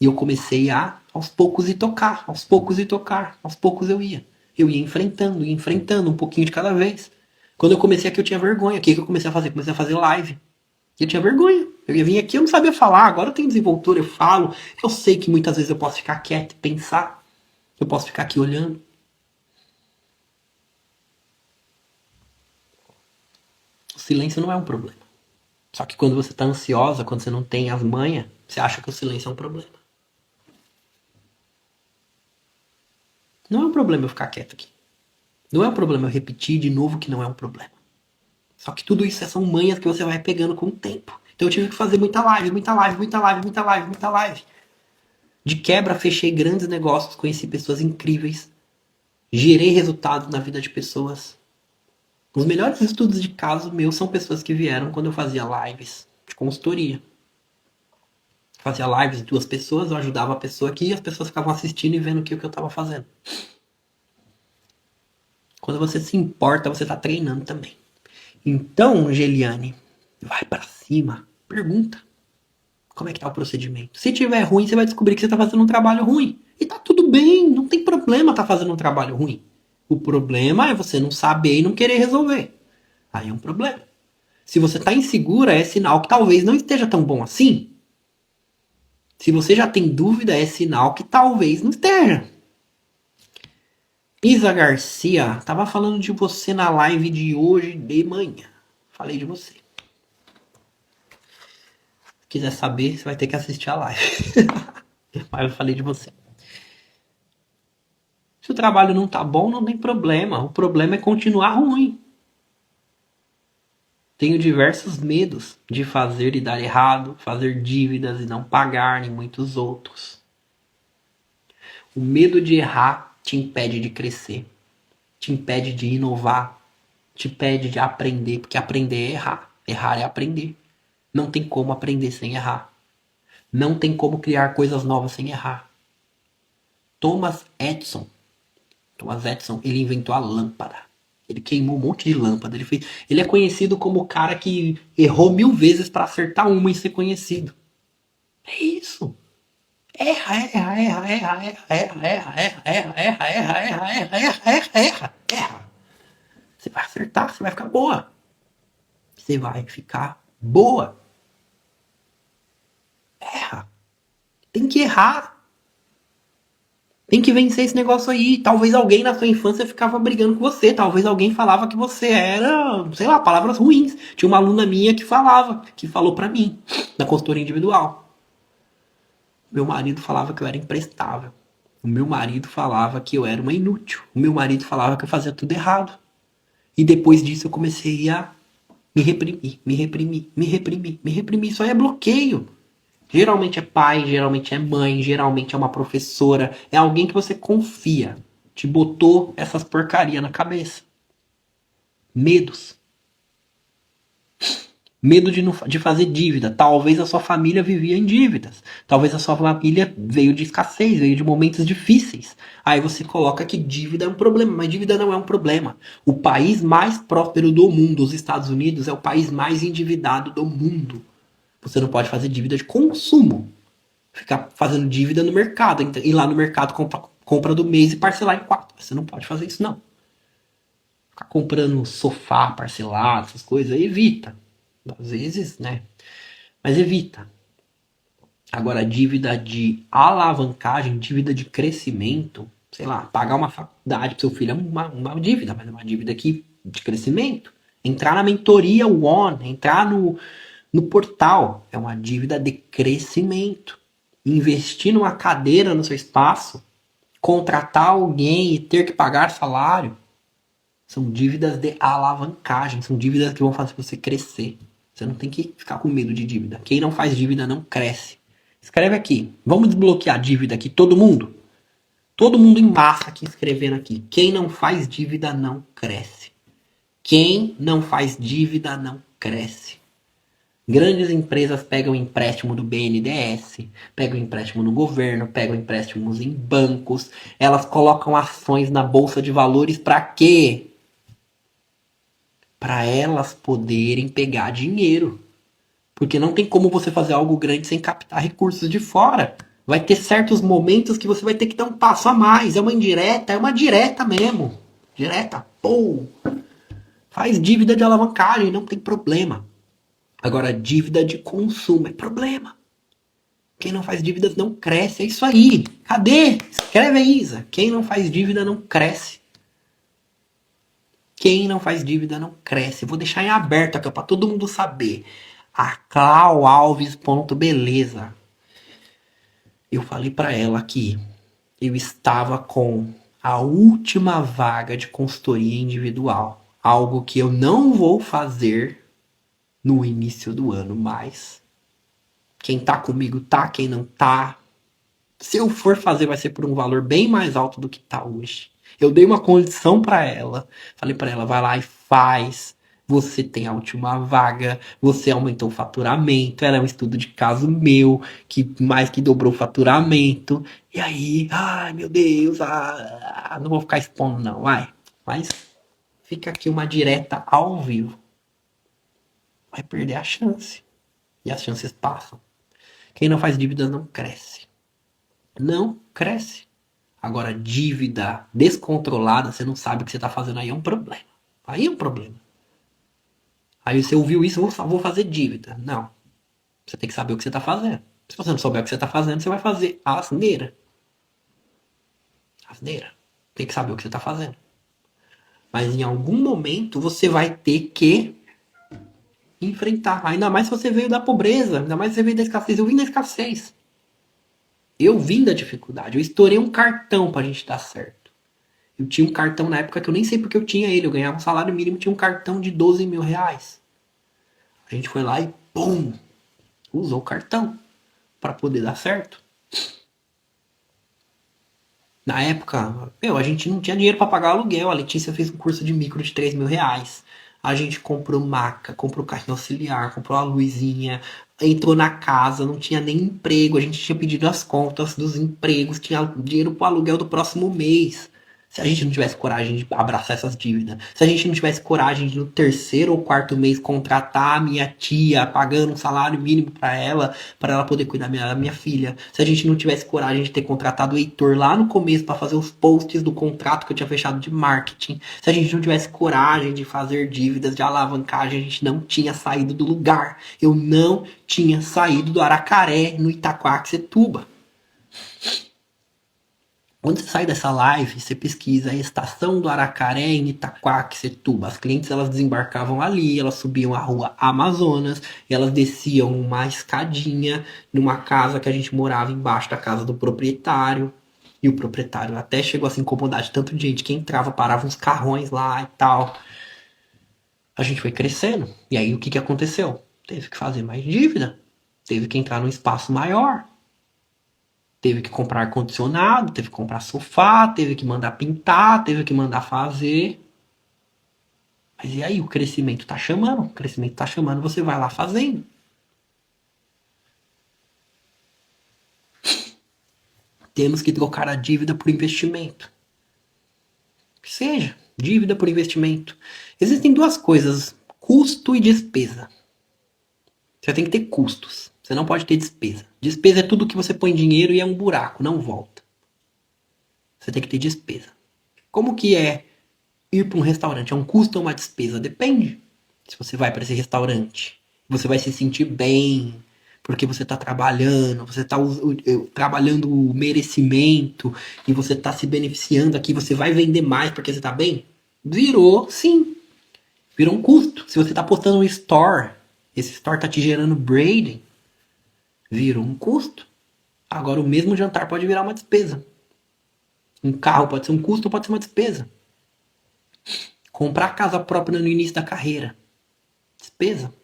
Speaker 1: E eu comecei aos poucos, ir tocar. Aos poucos, ir tocar. Aos poucos eu ia. Eu ia enfrentando, um pouquinho de cada vez. Quando eu comecei aqui, eu tinha vergonha. O que eu comecei a fazer? Comecei a fazer live. E eu tinha vergonha. Eu ia vir aqui, eu não sabia falar. Agora eu tenho desenvoltura, eu falo. Eu sei que muitas vezes eu posso ficar quieto e pensar. Eu posso ficar aqui olhando. O silêncio não é um problema. Só que quando você tá ansiosa, quando você não tem as manhas, você acha que o silêncio é um problema. Não é um problema eu ficar quieto aqui. Não é um problema eu repetir de novo que não é um problema. Só que tudo isso são manhas que você vai pegando com o tempo. Então eu tive que fazer muita live. De quebra, fechei grandes negócios, conheci pessoas incríveis. Gerei resultados na vida de pessoas. Os melhores estudos de caso meus são pessoas que vieram quando eu fazia lives de consultoria. Fazia lives de 2 pessoas, eu ajudava a pessoa aqui e as pessoas ficavam assistindo e vendo o que eu estava fazendo. Quando você se importa, você está treinando também. Então, Geliane, vai pra cima, pergunta. Como é que tá o procedimento? Se tiver ruim, você vai descobrir que você tá fazendo um trabalho ruim. E tá tudo bem, não tem problema tá fazendo um trabalho ruim. O problema é você não saber e não querer resolver. Aí é um problema. Se você tá insegura, é sinal que talvez não esteja tão bom assim. Se você já tem dúvida, é sinal que talvez não esteja. Isa Garcia, tava falando de você na live de hoje de manhã. Falei de você. Se quiser saber, você vai ter que assistir a live. Mas eu falei de você. Se o trabalho não tá bom, não tem problema. O problema é continuar ruim. Tenho diversos medos de fazer e dar errado, fazer dívidas e não pagar, e muitos outros. O medo de errar te impede de crescer, te impede de inovar, te impede de aprender, porque aprender é errar. Errar é aprender. Não tem como aprender sem errar. Não tem como criar coisas novas sem errar. Thomas Edison, ele inventou a lâmpada. Ele queimou um monte de lâmpada. Ele é conhecido como o cara que errou 1000 vezes para acertar uma e ser conhecido. É isso. Erra. Você vai acertar, você vai ficar boa. Você vai ficar boa. Erra. Tem que errar. Tem que vencer esse negócio aí. Talvez alguém na sua infância ficava brigando com você. Talvez alguém falava que você era, sei lá, palavras ruins. Tinha uma aluna minha que falou pra mim, na consultoria individual. Meu marido falava que eu era imprestável. O meu marido falava que eu era uma inútil. O meu marido falava que eu fazia tudo errado. E depois disso eu comecei a me reprimir. Isso aí é bloqueio. Geralmente é pai, geralmente é mãe, geralmente é uma professora. É alguém que você confia. Te botou essas porcaria na cabeça. Medos. Medo de fazer dívida. Talvez a sua família vivia em dívidas. Talvez a sua família veio de escassez, veio de momentos difíceis. Aí você coloca que dívida é um problema, mas dívida não é um problema. O país mais próspero do mundo, os Estados Unidos, é o país mais endividado do mundo. Você não pode fazer dívida de consumo. Ficar fazendo dívida no mercado, ir lá no mercado compra do mês e parcelar em 4. Você não pode fazer isso, não. Ficar comprando sofá parcelado, essas coisas, evita. Às vezes, né? Mas evita. Agora, dívida de alavancagem, dívida de crescimento, sei lá, pagar uma faculdade pro seu filho é uma dívida, mas é uma dívida aqui de crescimento. Entrar na mentoria One, entrar no portal, é uma dívida de crescimento. Investir numa cadeira no seu espaço, contratar alguém e ter que pagar salário, são dívidas de alavancagem, são dívidas que vão fazer você crescer. Você não tem que ficar com medo de dívida. Quem não faz dívida não cresce. Escreve aqui. Vamos desbloquear a dívida aqui, todo mundo? Todo mundo em massa aqui escrevendo aqui. Quem não faz dívida não cresce. Quem não faz dívida não cresce. Grandes empresas pegam empréstimo do BNDES, pegam empréstimo no governo, pegam empréstimos em bancos. Elas colocam ações na bolsa de valores para quê? Para elas poderem pegar dinheiro. Porque não tem como você fazer algo grande sem captar recursos de fora. Vai ter certos momentos que você vai ter que dar um passo a mais. É uma indireta, é uma direta mesmo. Direta, pô. Faz dívida de alavancagem, não tem problema. Agora, dívida de consumo é problema. Quem não faz dívidas não cresce. É isso aí. Cadê? Escreve aí, Isa. Quem não faz dívida não cresce. Quem não faz dívida não cresce. Vou deixar em aberto aqui para todo mundo saber. A Clau Alves. Beleza. Eu falei para ela que eu estava com a última vaga de consultoria individual. Algo que eu não vou fazer no início do ano mais. Quem tá comigo tá, quem não tá. Se eu for fazer, vai ser por um valor bem mais alto do que tá hoje. Eu dei uma condição para ela. Falei para ela, vai lá e faz. Você tem a última vaga, você aumentou o faturamento, era um estudo de caso meu, que mais que dobrou o faturamento. E aí, ai meu Deus, não vou ficar expondo não, vai. Mas fica aqui uma direta ao vivo. Vai perder a chance. E as chances passam. Quem não faz dívida não cresce. Não cresce. Agora, dívida descontrolada, você não sabe o que você está fazendo, aí é um problema. Aí é um problema. Aí você ouviu isso, vou fazer dívida. Não. Você tem que saber o que você está fazendo. Se você não souber o que você está fazendo, você vai fazer asneira. Asneira. Tem que saber o que você está fazendo. Mas em algum momento você vai ter que enfrentar. Ainda mais se você veio da pobreza, ainda mais se você veio da escassez. Eu vim da escassez. Eu vim da dificuldade. Eu estourei um cartão pra gente dar certo. Eu tinha um cartão na época que eu nem sei porque eu tinha ele. Eu ganhava um salário mínimo, tinha um cartão de 12 mil reais. A gente foi lá e pum! Usou o cartão para poder dar certo. Na época, a gente não tinha dinheiro para pagar aluguel. A Letícia fez um curso de micro de 3 mil reais. A gente comprou maca, comprou carrinho auxiliar, comprou a luzinha, entrou na casa, não tinha nem emprego. A gente tinha pedido as contas dos empregos, tinha dinheiro para o aluguel do próximo mês. Se a gente não tivesse coragem de abraçar essas dívidas, se a gente não tivesse coragem de no terceiro ou quarto mês contratar a minha tia, pagando um salário mínimo para ela poder cuidar da minha filha, se a gente não tivesse coragem de ter contratado o Heitor lá no começo para fazer os posts do contrato que eu tinha fechado de marketing, se a gente não tivesse coragem de fazer dívidas de alavancagem, a gente não tinha saído do lugar. Eu não tinha saído do Aracaré, no Itaquaquecetuba. Quando você sai dessa live, você pesquisa a estação do Aracaré em Itaquaquecetuba. As clientes elas desembarcavam ali, elas subiam a rua Amazonas, e elas desciam uma escadinha numa casa que a gente morava embaixo da casa do proprietário. E o proprietário até chegou a se incomodar de tanto gente que entrava, parava uns carrões lá e tal. A gente foi crescendo. E aí o que aconteceu? Teve que fazer mais dívida. Teve que entrar num espaço maior. Teve que comprar ar-condicionado, teve que comprar sofá, teve que mandar pintar, teve que mandar fazer. Mas e aí, o crescimento tá chamando, o crescimento tá chamando, você vai lá fazendo. Temos que trocar a dívida por investimento. Que seja, dívida por investimento. Existem duas coisas, custo e despesa. Você tem que ter custos. Você não pode ter despesa. Despesa é tudo que você põe dinheiro e é um buraco, não volta. Você tem que ter despesa. Como que é ir para um restaurante? É um custo ou uma despesa? Depende. Se você vai para esse restaurante, você vai se sentir bem, porque você está trabalhando, você está trabalhando o merecimento e você está se beneficiando aqui, você vai vender mais porque você está bem? Virou, sim. Virou um custo. Se você está postando um store, esse store está te gerando braiding, virou um custo. Agora o mesmo jantar pode virar uma despesa. Um carro pode ser um custo ou pode ser uma despesa. Comprar casa própria no início da carreira. Despesa.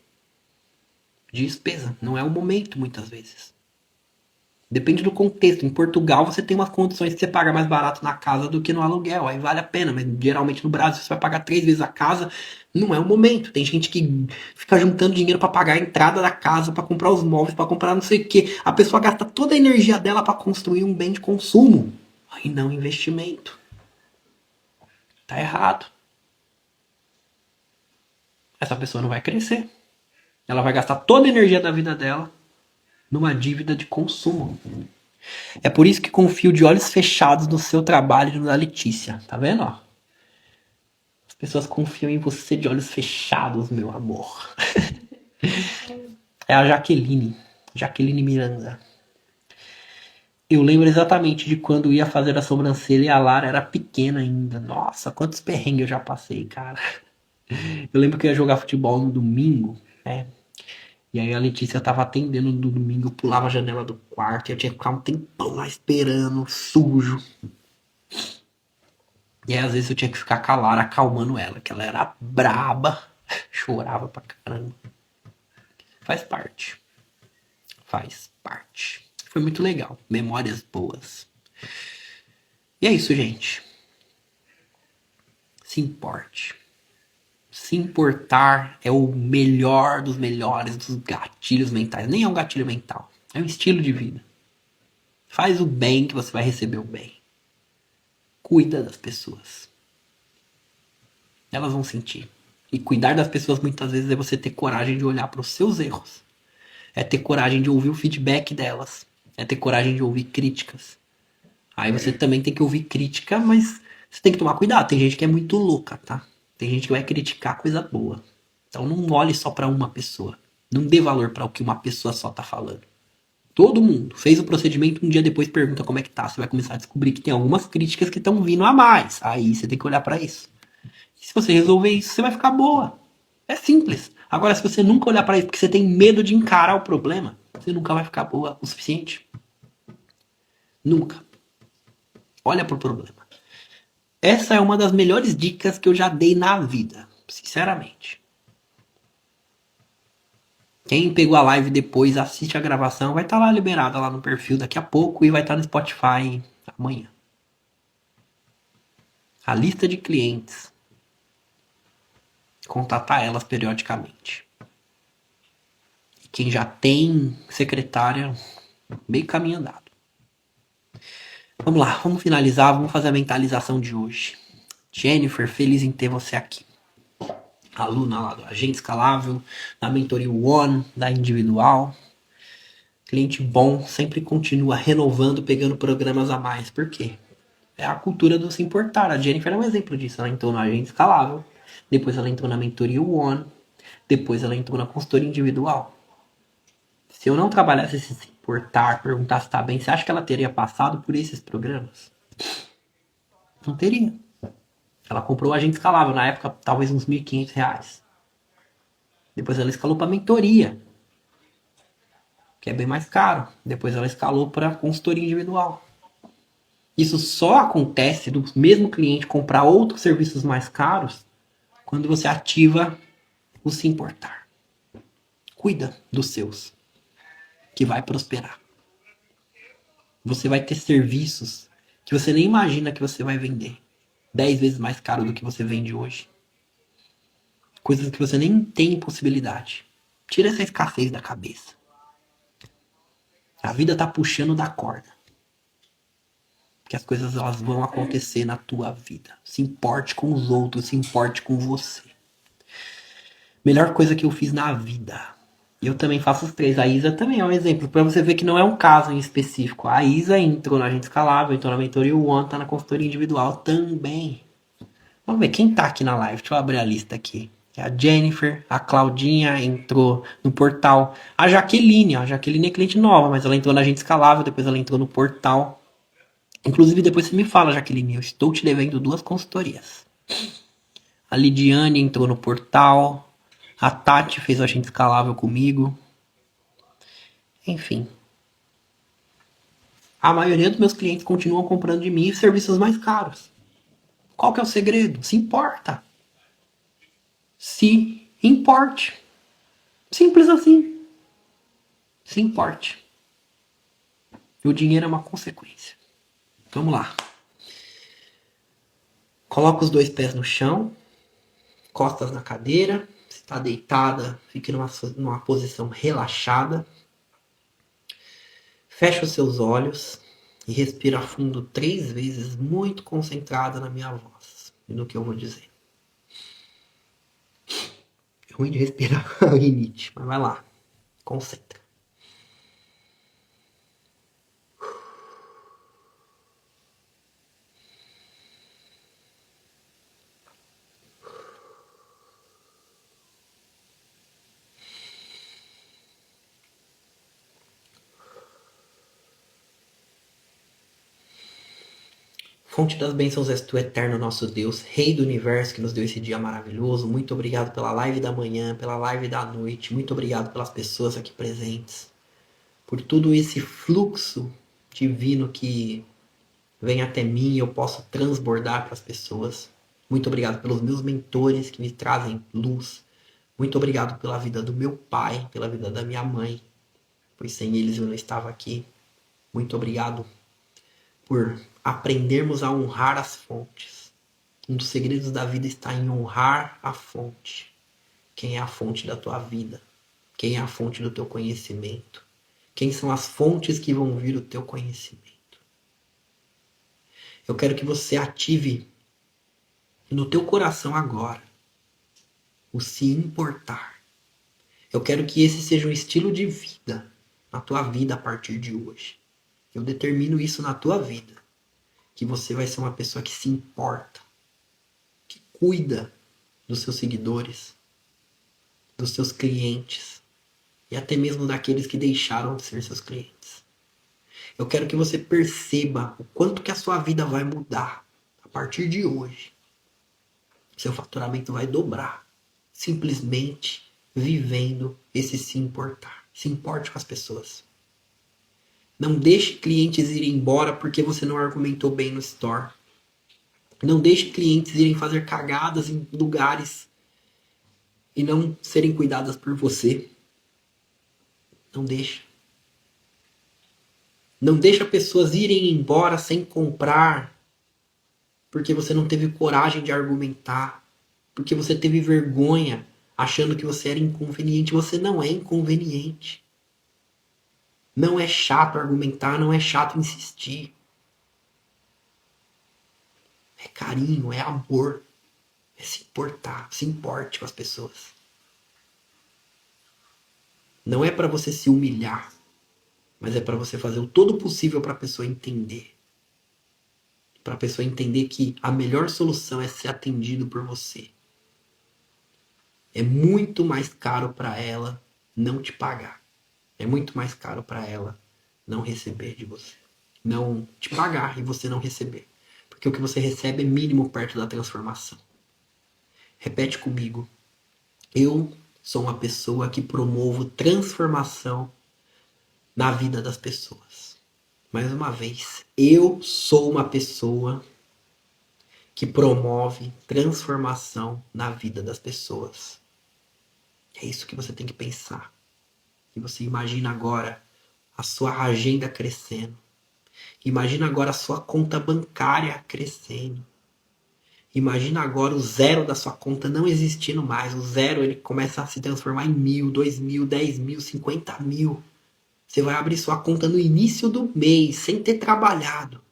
Speaker 1: Despesa. Não é o momento, muitas vezes. Depende do contexto. Em Portugal, você tem umas condições que você paga mais barato na casa do que no aluguel. Aí vale a pena. Mas geralmente no Brasil, você vai pagar 3 vezes a casa. Não é o momento. Tem gente que fica juntando dinheiro para pagar a entrada da casa, para comprar os móveis, para comprar não sei o quê. A pessoa gasta toda a energia dela para construir um bem de consumo. Aí não investimento. Tá errado. Essa pessoa não vai crescer. Ela vai gastar toda a energia da vida dela numa dívida de consumo. É por isso que confio de olhos fechados no seu trabalho e no da Letícia. Tá vendo? Ó? As pessoas confiam em você de olhos fechados, meu amor. É a Jaqueline. Jaqueline Miranda. Eu lembro exatamente de quando ia fazer a sobrancelha e a Lara era pequena ainda. Nossa, quantos perrengues eu já passei, cara. Eu lembro que eu ia jogar futebol no domingo, né? E aí a Letícia tava atendendo no domingo, eu pulava a janela do quarto e eu tinha que ficar um tempão lá esperando, sujo. E aí às vezes eu tinha que ficar com a Lara acalmando ela, que ela era braba, chorava pra caramba. Faz parte. Faz parte. Foi muito legal. Memórias boas. E é isso, gente. Se importe. Se importar é o melhor dos melhores dos gatilhos mentais. Nem é um gatilho mental. É um estilo de vida. Faz o bem que você vai receber o bem. Cuida das pessoas. Elas vão sentir. E cuidar das pessoas muitas vezes é você ter coragem de olhar para os seus erros. É ter coragem de ouvir o feedback delas. É ter coragem de ouvir críticas. Aí você também tem que ouvir crítica, mas você tem que tomar cuidado. Tem gente que é muito louca, tá? Tem gente que vai criticar coisa boa. Então não olhe só para uma pessoa. Não dê valor para o que uma pessoa só tá falando. Todo mundo fez o procedimento, um dia depois pergunta como é que tá. Você vai começar a descobrir que tem algumas críticas que estão vindo a mais. Aí você tem que olhar para isso. E se você resolver isso, você vai ficar boa. É simples. Agora, se você nunca olhar para isso porque você tem medo de encarar o problema, você nunca vai ficar boa o suficiente. Nunca. Olha pro problema. Essa é uma das melhores dicas que eu já dei na vida. Sinceramente. Quem pegou a live depois, assiste a gravação, vai estar lá liberada lá no perfil daqui a pouco e vai estar no Spotify amanhã. A lista de clientes. Contatar elas periodicamente. E quem já tem secretária, meio caminho andado. Vamos lá, vamos finalizar, vamos fazer a mentalização de hoje. Jennifer, feliz em ter você aqui. Aluna lá do Agente Escalável, da Mentoria One, da Individual. Cliente bom, sempre continua renovando, pegando programas a mais. Por quê? É a cultura do se importar. A Jennifer é um exemplo disso. Ela entrou no Agente Escalável, depois ela entrou na Mentoria One, depois ela entrou na consultoria individual. Se eu não trabalhasse esse se importar, perguntar se tá bem, você acha que ela teria passado por esses programas? Não teria. Ela comprou o Agente Escalável, na época talvez uns R$ 1.500. Depois ela escalou para mentoria, que é bem mais caro. Depois ela escalou para consultoria individual. Isso só acontece do mesmo cliente comprar outros serviços mais caros quando você ativa o se importar. Cuida dos seus, que vai prosperar. Você vai ter serviços que você nem imagina que você vai vender. 10 vezes mais caro do que você vende hoje. Coisas que você nem tem possibilidade. Tira essa escassez da cabeça. A vida tá puxando da corda. Que as coisas elas vão acontecer na tua vida. Se importe com os outros, se importe com você. Melhor coisa que eu fiz na vida Eu também faço os três. A Isa também é um exemplo, para você ver que não é um caso em específico. A Isa entrou na Agente Escalável, entrou na mentoria e o Juan tá na consultoria individual também. Vamos ver quem tá aqui na live. Deixa eu abrir a lista aqui. A Jennifer, a Claudinha entrou no portal. A Jaqueline, ó, a Jaqueline é cliente nova, mas ela entrou na Agente Escalável, depois ela entrou no portal. Inclusive, depois você me fala, Jaqueline, eu estou te devendo 2 consultorias. A Lidiane entrou no portal. A Tati fez o Agente Escalável comigo. Enfim. A maioria dos meus clientes continuam comprando de mim serviços mais caros. Qual que é o segredo? Se importa. Se importe. Simples assim. Se importe. E o dinheiro é uma consequência. Vamos lá. Coloca os 2 pés no chão. Costas na cadeira. Se está deitada, fique numa posição relaxada. Fecha os seus olhos e respira fundo 3 vezes, muito concentrada na minha voz e no que eu vou dizer. É ruim de respirar a rinite, mas vai lá. Concentra. Fonte das bênçãos és tu, eterno nosso Deus, Rei do universo que nos deu esse dia maravilhoso. Muito obrigado pela live da manhã, pela live da noite. Muito obrigado pelas pessoas aqui presentes. Por todo esse fluxo divino que vem até mim e eu posso transbordar para as pessoas. Muito obrigado pelos meus mentores que me trazem luz. Muito obrigado pela vida do meu pai, pela vida da minha mãe, pois sem eles eu não estava aqui. Muito obrigado por aprendermos a honrar as fontes. Um dos segredos da vida está em honrar a fonte. Quem é a fonte da tua vida? Quem é a fonte do teu conhecimento? Quem são as fontes que vão vir o teu conhecimento? Eu quero que você ative no teu coração agora o se importar. Eu quero que esse seja um estilo de vida na tua vida a partir de hoje. Eu determino isso na tua vida. Que você vai ser uma pessoa que se importa, que cuida dos seus seguidores, dos seus clientes e até mesmo daqueles que deixaram de ser seus clientes. Eu quero que você perceba o quanto que a sua vida vai mudar a partir de hoje. Seu faturamento vai dobrar, simplesmente vivendo esse se importar. Se importe com as pessoas. Não deixe clientes irem embora porque você não argumentou bem no store. Não deixe clientes irem fazer cagadas em lugares e não serem cuidadas por você. Não deixa. Não deixa pessoas irem embora sem comprar porque você não teve coragem de argumentar, porque você teve vergonha achando que você era inconveniente. Você não é inconveniente. Não é chato argumentar, não é chato insistir. É carinho, é amor, é se importar, se importe com as pessoas. Não é para você se humilhar, mas é para você fazer o todo possível para a pessoa entender. Para a pessoa entender que a melhor solução é ser atendido por você. É muito mais caro para ela não te pagar. É muito mais caro para ela não receber de você. Não te pagar e você não receber. Porque o que você recebe é mínimo perto da transformação. Repete comigo. Eu sou uma pessoa que promovo transformação na vida das pessoas. Mais uma vez, eu sou uma pessoa que promove transformação na vida das pessoas. É isso que você tem que pensar. E você imagina agora a sua agenda crescendo. Imagina agora a sua conta bancária crescendo. Imagina agora o zero da sua conta não existindo mais. O zero ele começa a se transformar em 1.000, 2.000, 10.000, 50.000. Você vai abrir sua conta no início do mês, sem ter trabalhado.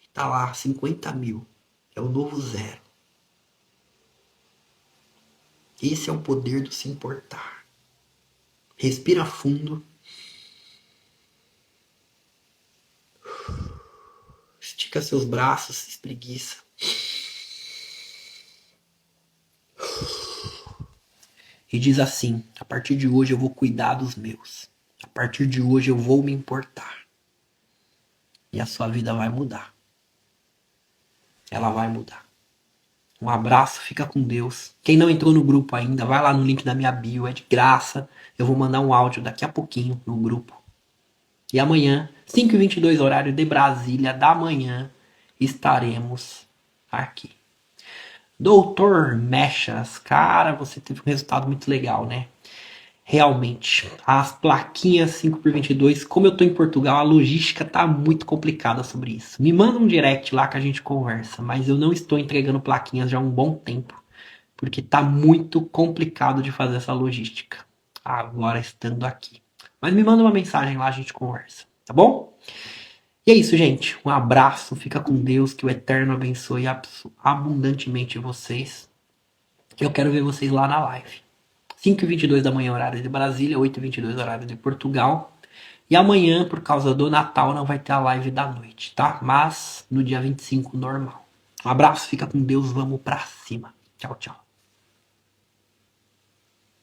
Speaker 1: E tá lá, 50.000. É o novo zero. Esse é o poder do se importar. Respira fundo. Estica seus braços, espreguiça. E diz assim: a partir de hoje eu vou cuidar dos meus. A partir de hoje eu vou me importar. E a sua vida vai mudar. Ela vai mudar. Um abraço, fica com Deus. Quem não entrou no grupo ainda, vai lá no link da minha bio, é de graça. Eu vou mandar um áudio daqui a pouquinho no grupo. E amanhã, 5h22, horário de Brasília, da manhã, estaremos aqui. Doutor Mechas, cara, você teve um resultado muito legal, né? Realmente, as plaquinhas 5x22, como eu tô em Portugal, a logística tá muito complicada sobre isso. Me manda um direct lá que a gente conversa, mas eu não estou entregando plaquinhas já há um bom tempo, porque tá muito complicado de fazer essa logística. Agora estando aqui. Mas me manda uma mensagem lá, a gente conversa, tá bom? E é isso, gente. Um abraço, fica com Deus, que o Eterno abençoe abundantemente vocês. Eu quero ver vocês lá na live. 5h22 da manhã, horário de Brasília, 8h22, horário de Portugal. E amanhã, por causa do Natal, não vai ter a live da noite, tá? Mas no dia 25, normal. Um abraço, fica com Deus, vamos pra cima. Tchau, tchau.